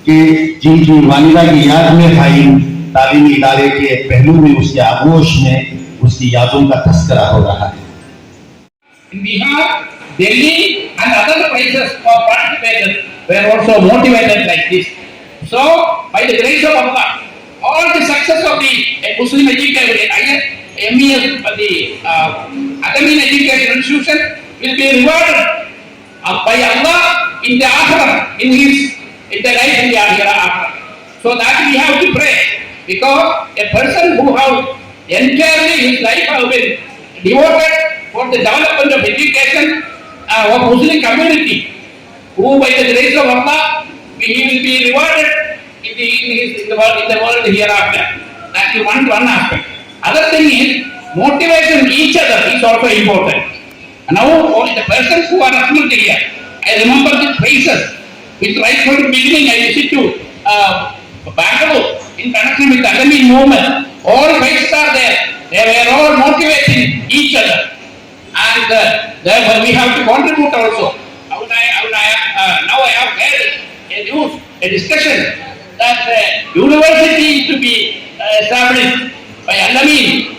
कि जिनकी वालिदा की याद में कायम तालीमी इदारे के पहलू में, उसके आगोश में उसकी यादों का तस्करा हो रहा है। In Bihar, Delhi and other places for participators were also motivated like this. So, by the grace of Allah, all the success of the Muslim education, MES, the Al-Ameen education institution will be rewarded by Allah in the Akhirah, in the life in the Akhirah. So that we have to pray, because a person who has entirely his life has been devoted for the development of education of Muslim community, who by the grace of Allah he will be rewarded in the world hereafter. That is one aspect. Other thing is motivation each other is also important. And now the persons who are assembled here, I remember the phrases which right from the beginning I used to Bengaluru in connection with the Al-Ameen movement. All phrases are there. They were all motivating each other. And therefore we have to contribute also. Now I have heard a discussion that university is to be established by Al-Ameen.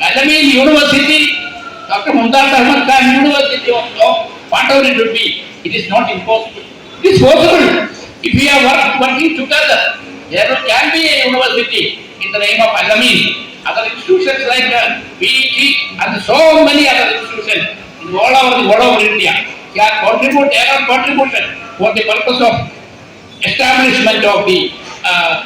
Al-Ameen University, Dr. Mumtaz Ahmed Khan University of whatever it would be, it is not impossible. It is possible. If we are working together, there can be a university in the name of Al-Ameen. Other institutions like BET and so many other institutions all over India. can contribute their own contribution for the purpose of establishment of the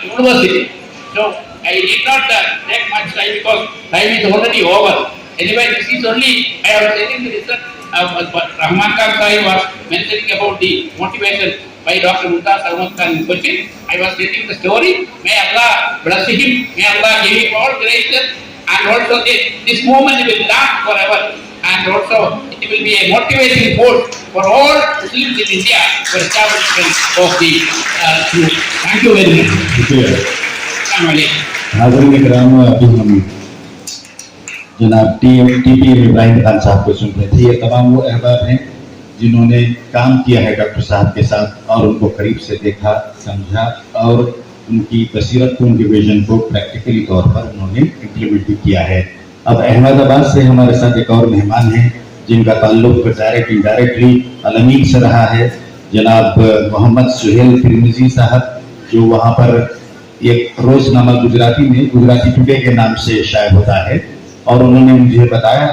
university. So I did not take much time because time is already over. Anyway, this is only, I was saying this, Rahman Khan Sahib was mentioning about the motivation by Dr. Mumtaz Ahmed in Cochin. I was telling the story. May Allah bless him, may Allah give him all graces, and also this movement will last forever, and also it will be a motivating force for all Muslims in India for establishment of the school. Thank you very much. Assalamu alaikum. हाज़रीन इकराम, अभी हम जनाब TP Ibrahim Khan साहब को सुन रहे थे। ये तमाम वो अहबाब हैं जिन्होंने काम किया है डॉक्टर साहब के साथ और उनको करीब से देखा, समझा और उनकी बसीरत को, उनके विजन को प्रैक्टिकली तौर पर उन्होंने इम्प्लीमेंट भी किया है। अब अहमदाबाद से हमारे साथ एक और मेहमान हैं जिनका ताल्लुक डायरेक्ट इनडायरेक्टली al-Ameen से रहा है, जनाब मोहम्मद सुहेल फिरमिजी साहब, जो वहाँ पर एक रोजनामा गुजराती में गुजराती टुडे के नाम से शाये होता है, और उन्होंने मुझे बताया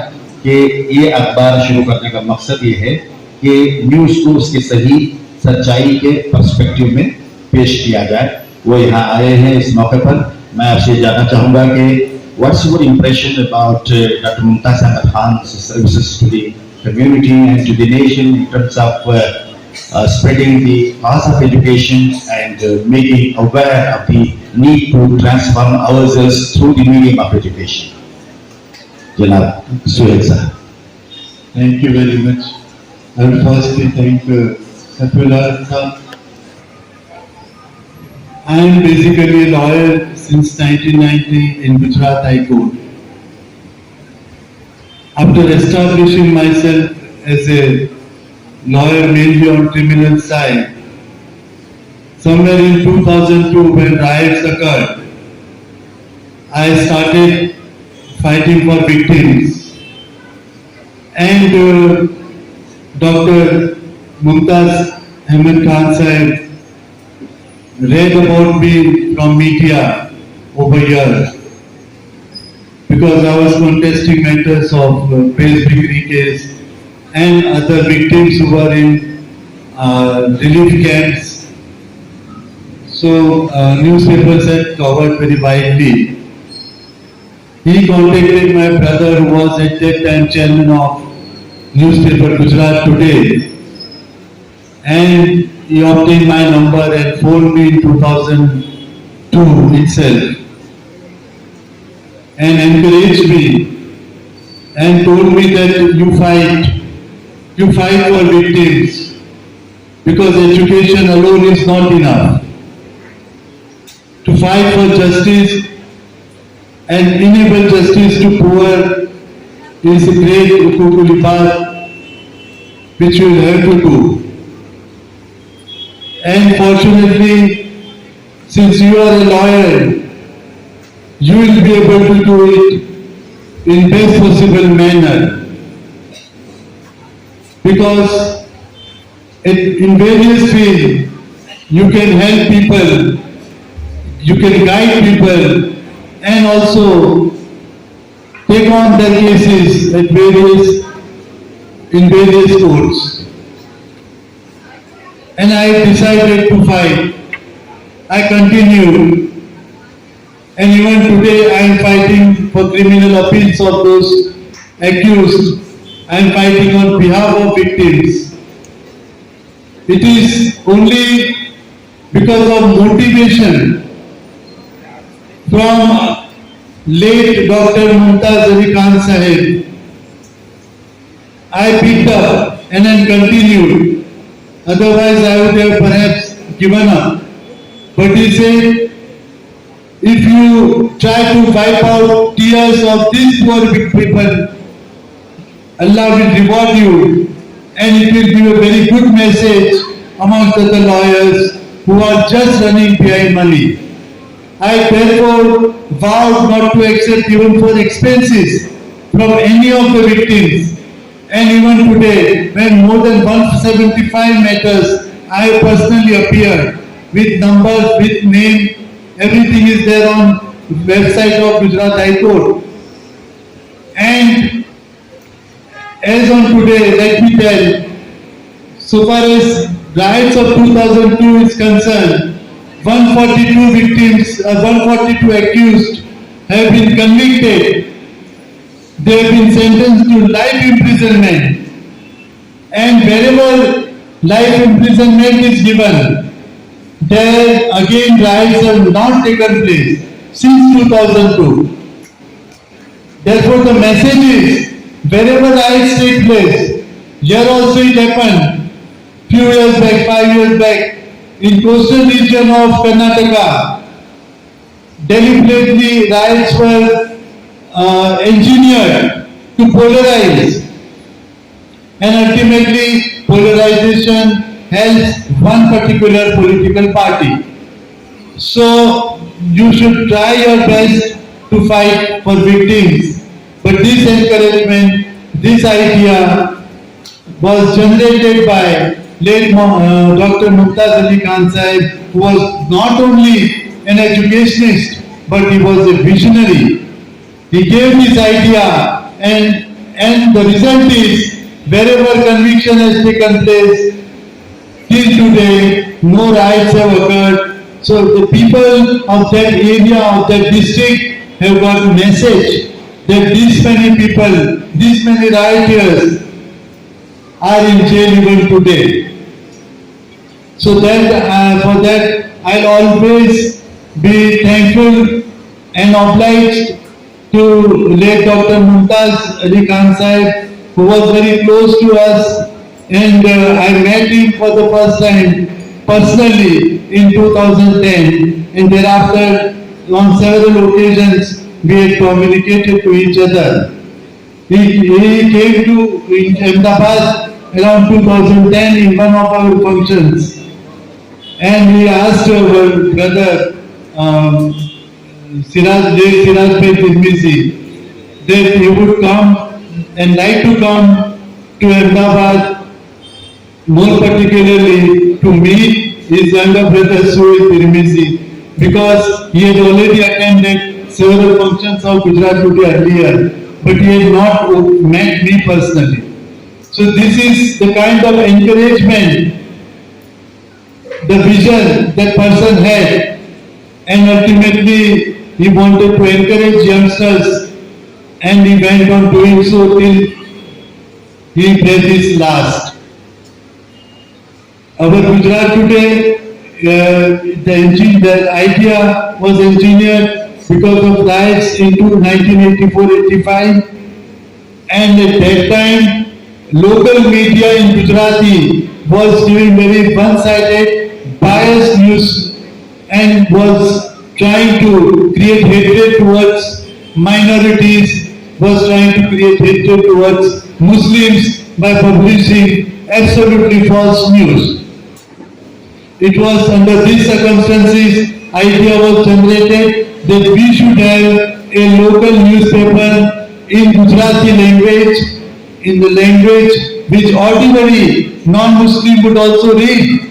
कि ये अखबार शुरू करने का मकसद ये है कि न्यूज़ को उसके सही सच्चाई के पर्सपेक्टिव में पेश किया जाए। वो यहाँ आए हैं इस मौके पर। मैं आपसे जानना चाहूँगा कि what's your impression about doctor Mumtaz Ahmad Khan services to the community and to the nation in terms of spreading the cause of education and making aware of the need to transform ourselves through the medium of education. Janab Suhail sir. Thank you very much. I will firstly thank Satullah. I am basically a lawyer since 1990 in Gujarat High Court. After establishing myself as a lawyer mainly on criminal side, somewhere in 2002 when riots occurred, I started fighting for victims, and Dr. Mumtaz Ahmed Khan Sahib read about me from media over years because I was contesting matters of Pillsbury case and other victims who were in relief camps. So newspapers had covered very widely. He contacted my brother who was at that time chairman of newspaper Gujarat Today, and he obtained my number and phoned me in 2002 itself and encouraged me and told me that you fight for victims because education alone is not enough. To fight for justice and enable justice to poor is a great ukukuli path which you will have to do. And fortunately, since you are a lawyer, you will be able to do it in best possible manner. Because in various fields, you can help people, you can guide people, and also take on their cases in various courts. And I decided to fight. I continued, and even today I am fighting for criminal appeals of those accused. I am fighting on behalf of victims. It is only because of motivation from late Dr. Mumtaz Ahmed Sahib, I picked up and then continued. Otherwise I would have perhaps given up. But he said, if you try to wipe out tears of these poor people, Allah will reward you, and it will give a very good message amongst other lawyers who are just running behind money. I therefore vowed not to accept even for expenses from any of the victims. And even today, when more than 175 matters I have personally appeared with numbers, with name, everything is there on website of Gujarat High Court. And as on today, let me tell, so far as riots of 2002 is concerned, 142 victims, 142 accused have been convicted. They have been sentenced to life imprisonment. And wherever life imprisonment is given, there again riots have not taken place since 2002. Therefore the message is, wherever riots take place, here also it happened, few years back, 5 years back, in coastal region of Karnataka, deliberately riots were engineered to polarize, and ultimately polarization helps one particular political party. So you should try your best to fight for victims, but this encouragement, this idea was generated by late Dr. Mumtaz Khan Sahib, who was not only an educationist, but he was a visionary. He gave this idea, and the result is, wherever conviction has taken place, till today, no riots have occurred. So the people of that area, of that district, have got a message that this many people, this many rioters are in jail even today. So that for that I'll always be thankful and obliged to late Dr. Mumtaz Khan Sahib, who was very close to us, and I met him for the first time personally in 2010, and thereafter on several occasions we had communicated to each other. He came to Ahmedabad around 2010 in one of our functions, and he asked our brother Siraj that he would come and like to come to Ahmedabad, more particularly to meet his younger brother Suhail Tirmizi, because he had already attended several functions of Gujarat Today earlier, but he had not met me personally. So this is the kind of encouragement, the vision that person had, and ultimately he wanted to encourage youngsters, and he went on doing so till he breathed his last. Our Gujarat Today, the idea was engineered because of riots into 1984-85, and at that time local media in Gujarati was doing very one-sided, biased news and was trying to create hatred towards minorities, was trying to create hatred towards Muslims by publishing absolutely false news. It was under these circumstances, idea was generated that we should have a local newspaper in Gujarati language, in the language which ordinary non-Muslim would also read.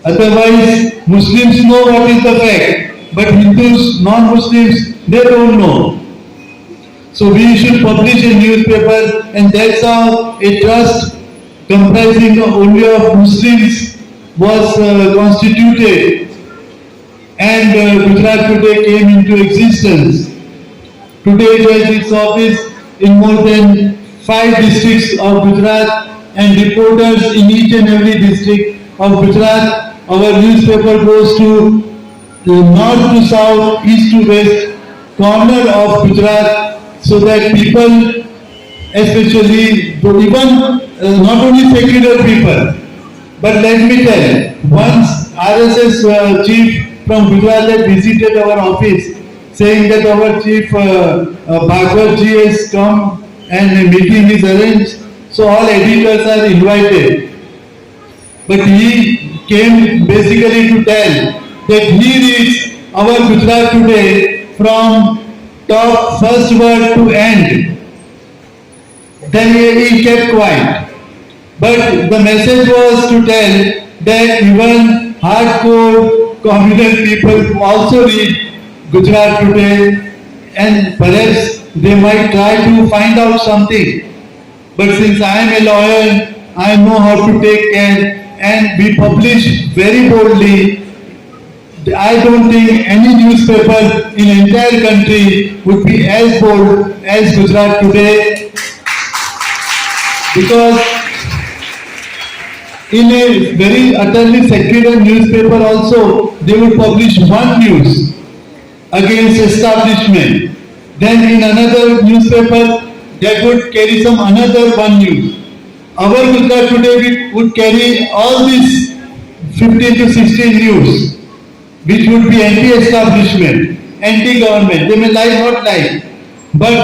Otherwise, Muslims know what is the fact, but Hindus, non-Muslims, they don't know. So we should publish a newspaper, and that's how a trust comprising only of Muslims was constituted, and Gujarat Today came into existence. Today it has its office in more than 5 districts of Gujarat, and reporters in each and every district of Gujarat. Our newspaper goes to north to south, east to west, corner of Gujarat, so that people, especially even not only secular people, but let me tell, once RSS chief from Gujarat had visited our office, saying that our chief Bhagwat ji has come and a meeting is arranged, so all editors are invited. But he came basically to tell that he reads our Gujarat Today from top first word to end. Then he kept quiet. But the message was to tell that even hardcore communal people also read Gujarat Today, and perhaps they might try to find out something. But since I am a lawyer, I know how to take care, and we publish very boldly. I don't think any newspaper in entire country would be as bold as Gujarat Today, because in a very utterly secular newspaper also, they would publish one news against establishment. Then in another newspaper, they would carry some another one news. Our Gujarat Today would carry all these 15 to 16 news, which would be anti-establishment, anti-government. They may lie, not lie, but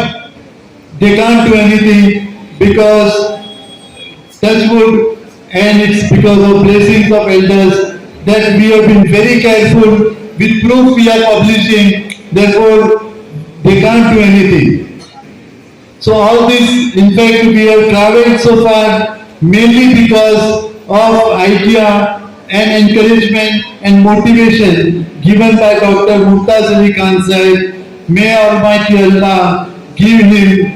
they can't do anything because touch wood, and it's because of blessings of elders that we have been very careful with proof we are publishing. Therefore, they can't do anything. So all this, in fact, we have traveled so far mainly because of idea and encouragement and motivation given by Dr. Mumtaz Ahmed. May Almighty Allah give him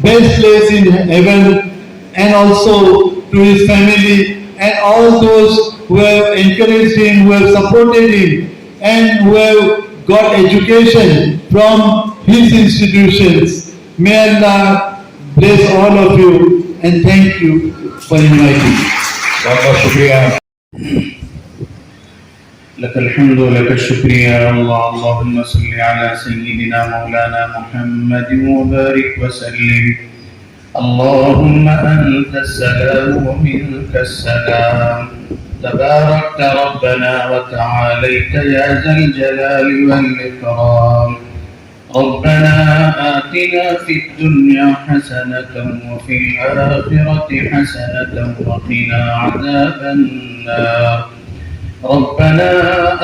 best place in heaven, and also to his family and all those who have encouraged him, who have supported him, and who have got education from his institutions. May Allah bless all of you, and thank you for inviting me. بہت بہت شکریہ. لك الحمد ولك الشكر اللهم صل على سيدنا مولانا محمد وبارك وسلم. اللهم أنت السلام ومنك السلام تباركت ربنا وتعاليت يا ذا الجلال والإكرام. ربنا آتنا في الدنيا حسنة وفي الآخرة حسنة وقنا عذاب النار. ربنا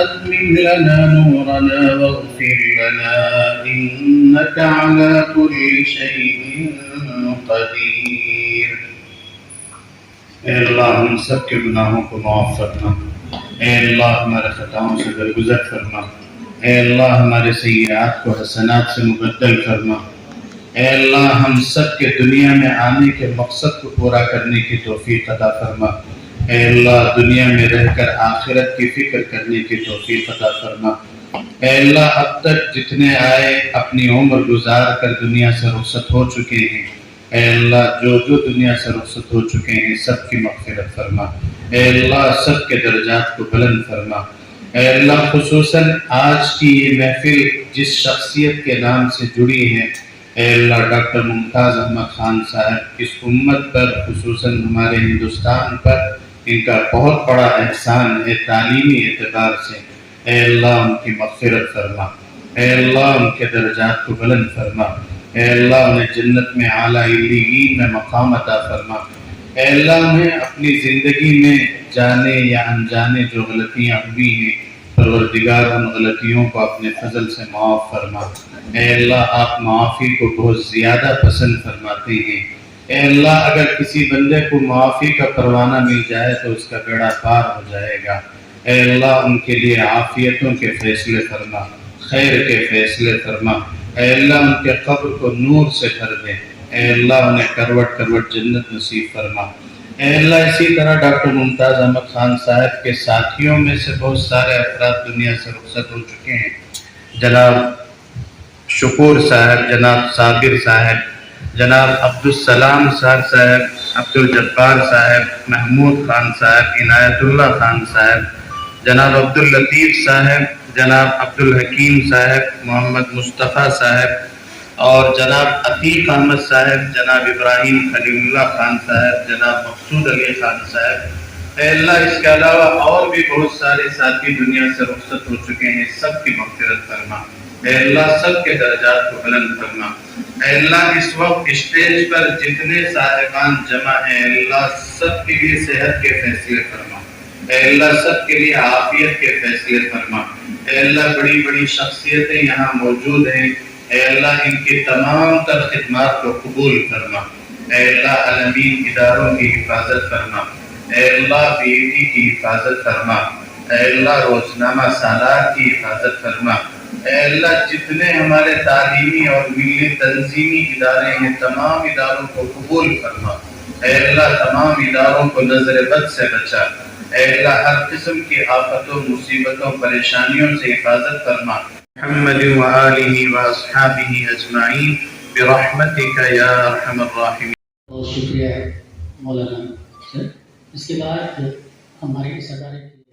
أتمم لنا نورنا واغفر لنا إنك على كل شيء قدیر. اے اللہ ہم سب کے گناہوں کو معاف فرما. اے اللہ ہمارے خطاؤں سے درگزر فرما. اے اللہ ہمارے سیئات کو حسنات سے مبدل فرما. اے اللہ ہم سب کے دنیا میں آنے کے مقصد کو پورا کرنے کی توفیق عطا فرما. اے اللہ دنیا میں رہ کر آخرت کی فکر کرنے کی توفیق عطا فرما. اے اللہ اب تک جتنے آئے اپنی عمر گزار کر دنیا سے رخصت ہو چکے ہیں، اے اللہ جو دنیا سے رخصت ہو چکے ہیں سب کی مغفرت فرما. اے اللہ سب کے درجات کو بلند فرما. اے اللہ خصوصاً آج کی یہ محفل جس شخصیت کے نام سے جڑی ہے، اے اللہ ڈاکٹر ممتاز احمد خان صاحب، اس امت پر خصوصاً ہمارے ہندوستان پر ان کا بہت بڑا احسان ہے تعلیمی اعتبار سے. اے اللہ ان کی مغفرت فرما. اے اللہ ان کے درجات کو بلند فرما. اے اللہ انہیں جنت میں اعلیٰ علیین میں مقام عطا فرما. اے اللہ انہیں اپنی زندگی میں جانے یا انجانے جو غلطیاں ہوئی ہیں، پروردگار ان غلطیوں کو اپنے فضل سے معاف فرما. اے اللہ آپ معافی کو بہت زیادہ پسند فرماتے ہیں. اے اللہ اگر کسی بندے کو معافی کا پروانہ مل جائے تو اس کا بیڑا پار ہو جائے گا. اے اللہ ان کے لیے عافیتوں کے فیصلے فرما، خیر کے فیصلے فرما. اے اللہ ان کے قبر کو نور سے بھر دے. اے اللہ انہیں کروٹ کروٹ جنت نصیب فرما. اے اللہ اسی طرح ڈاکٹر ممتاز احمد خان صاحب کے ساتھیوں میں سے بہت سارے افراد دنیا سے رخصت ہو چکے ہیں. جناب شکور صاحب، جناب صابر صاحب، جناب عبدالسلام صاحب، عبدالجبار صاحب، محمود خان صاحب، عنایت اللہ خان صاحب، جناب عبداللطیف صاحب، جناب عبدالحکیم صاحب، محمد مصطفیٰ صاحب اور جناب عتیق احمد صاحب، جناب ابراہیم خلیل اللہ خان صاحب، جناب مقصود علی خان صاحب. اے اللہ اس کے علاوہ اور بھی بہت سارے ساتھی دنیا سے رخصت ہو چکے ہیں، سب کی مغفرت فرما. اے اللہ سب کے درجات کو بلند فرما. اے اللہ اس وقت اسٹیج پر جتنے صاحبان جمع ہیں، اے اللہ سب کے لیے صحت کے فیصلے فرما. اے اللہ سب کے لیے عافیت کے فیصلے فرما. اے اللہ بڑی بڑی شخصیتیں یہاں موجود ہیں، اے اللہ ان کی تمام تر خدمات کو قبول فرما. اے اللہ الامین اداروں کی حفاظت فرما. اے اللہ بیٹی کی حفاظت فرما. اے اللہ روزنامہ سالار کی حفاظت فرما. اے اللہ جتنے ہمارے تعلیمی اور ملی تنظیمی ادارے ہیں تمام اداروں کو قبول فرما. اے اللہ تمام اداروں کو نظر بد سے بچا، اے اللہ ہر قسم کی آفتوں، مصیبتوں، پریشانیوں سے حفاظت فرما۔ محمد وآلہ واصحابہ اجمعین برحمتک یا ارحم الراحمین۔ بہت شکریہ مولانا سر۔ اس کے بعد ہمارے اس ادارے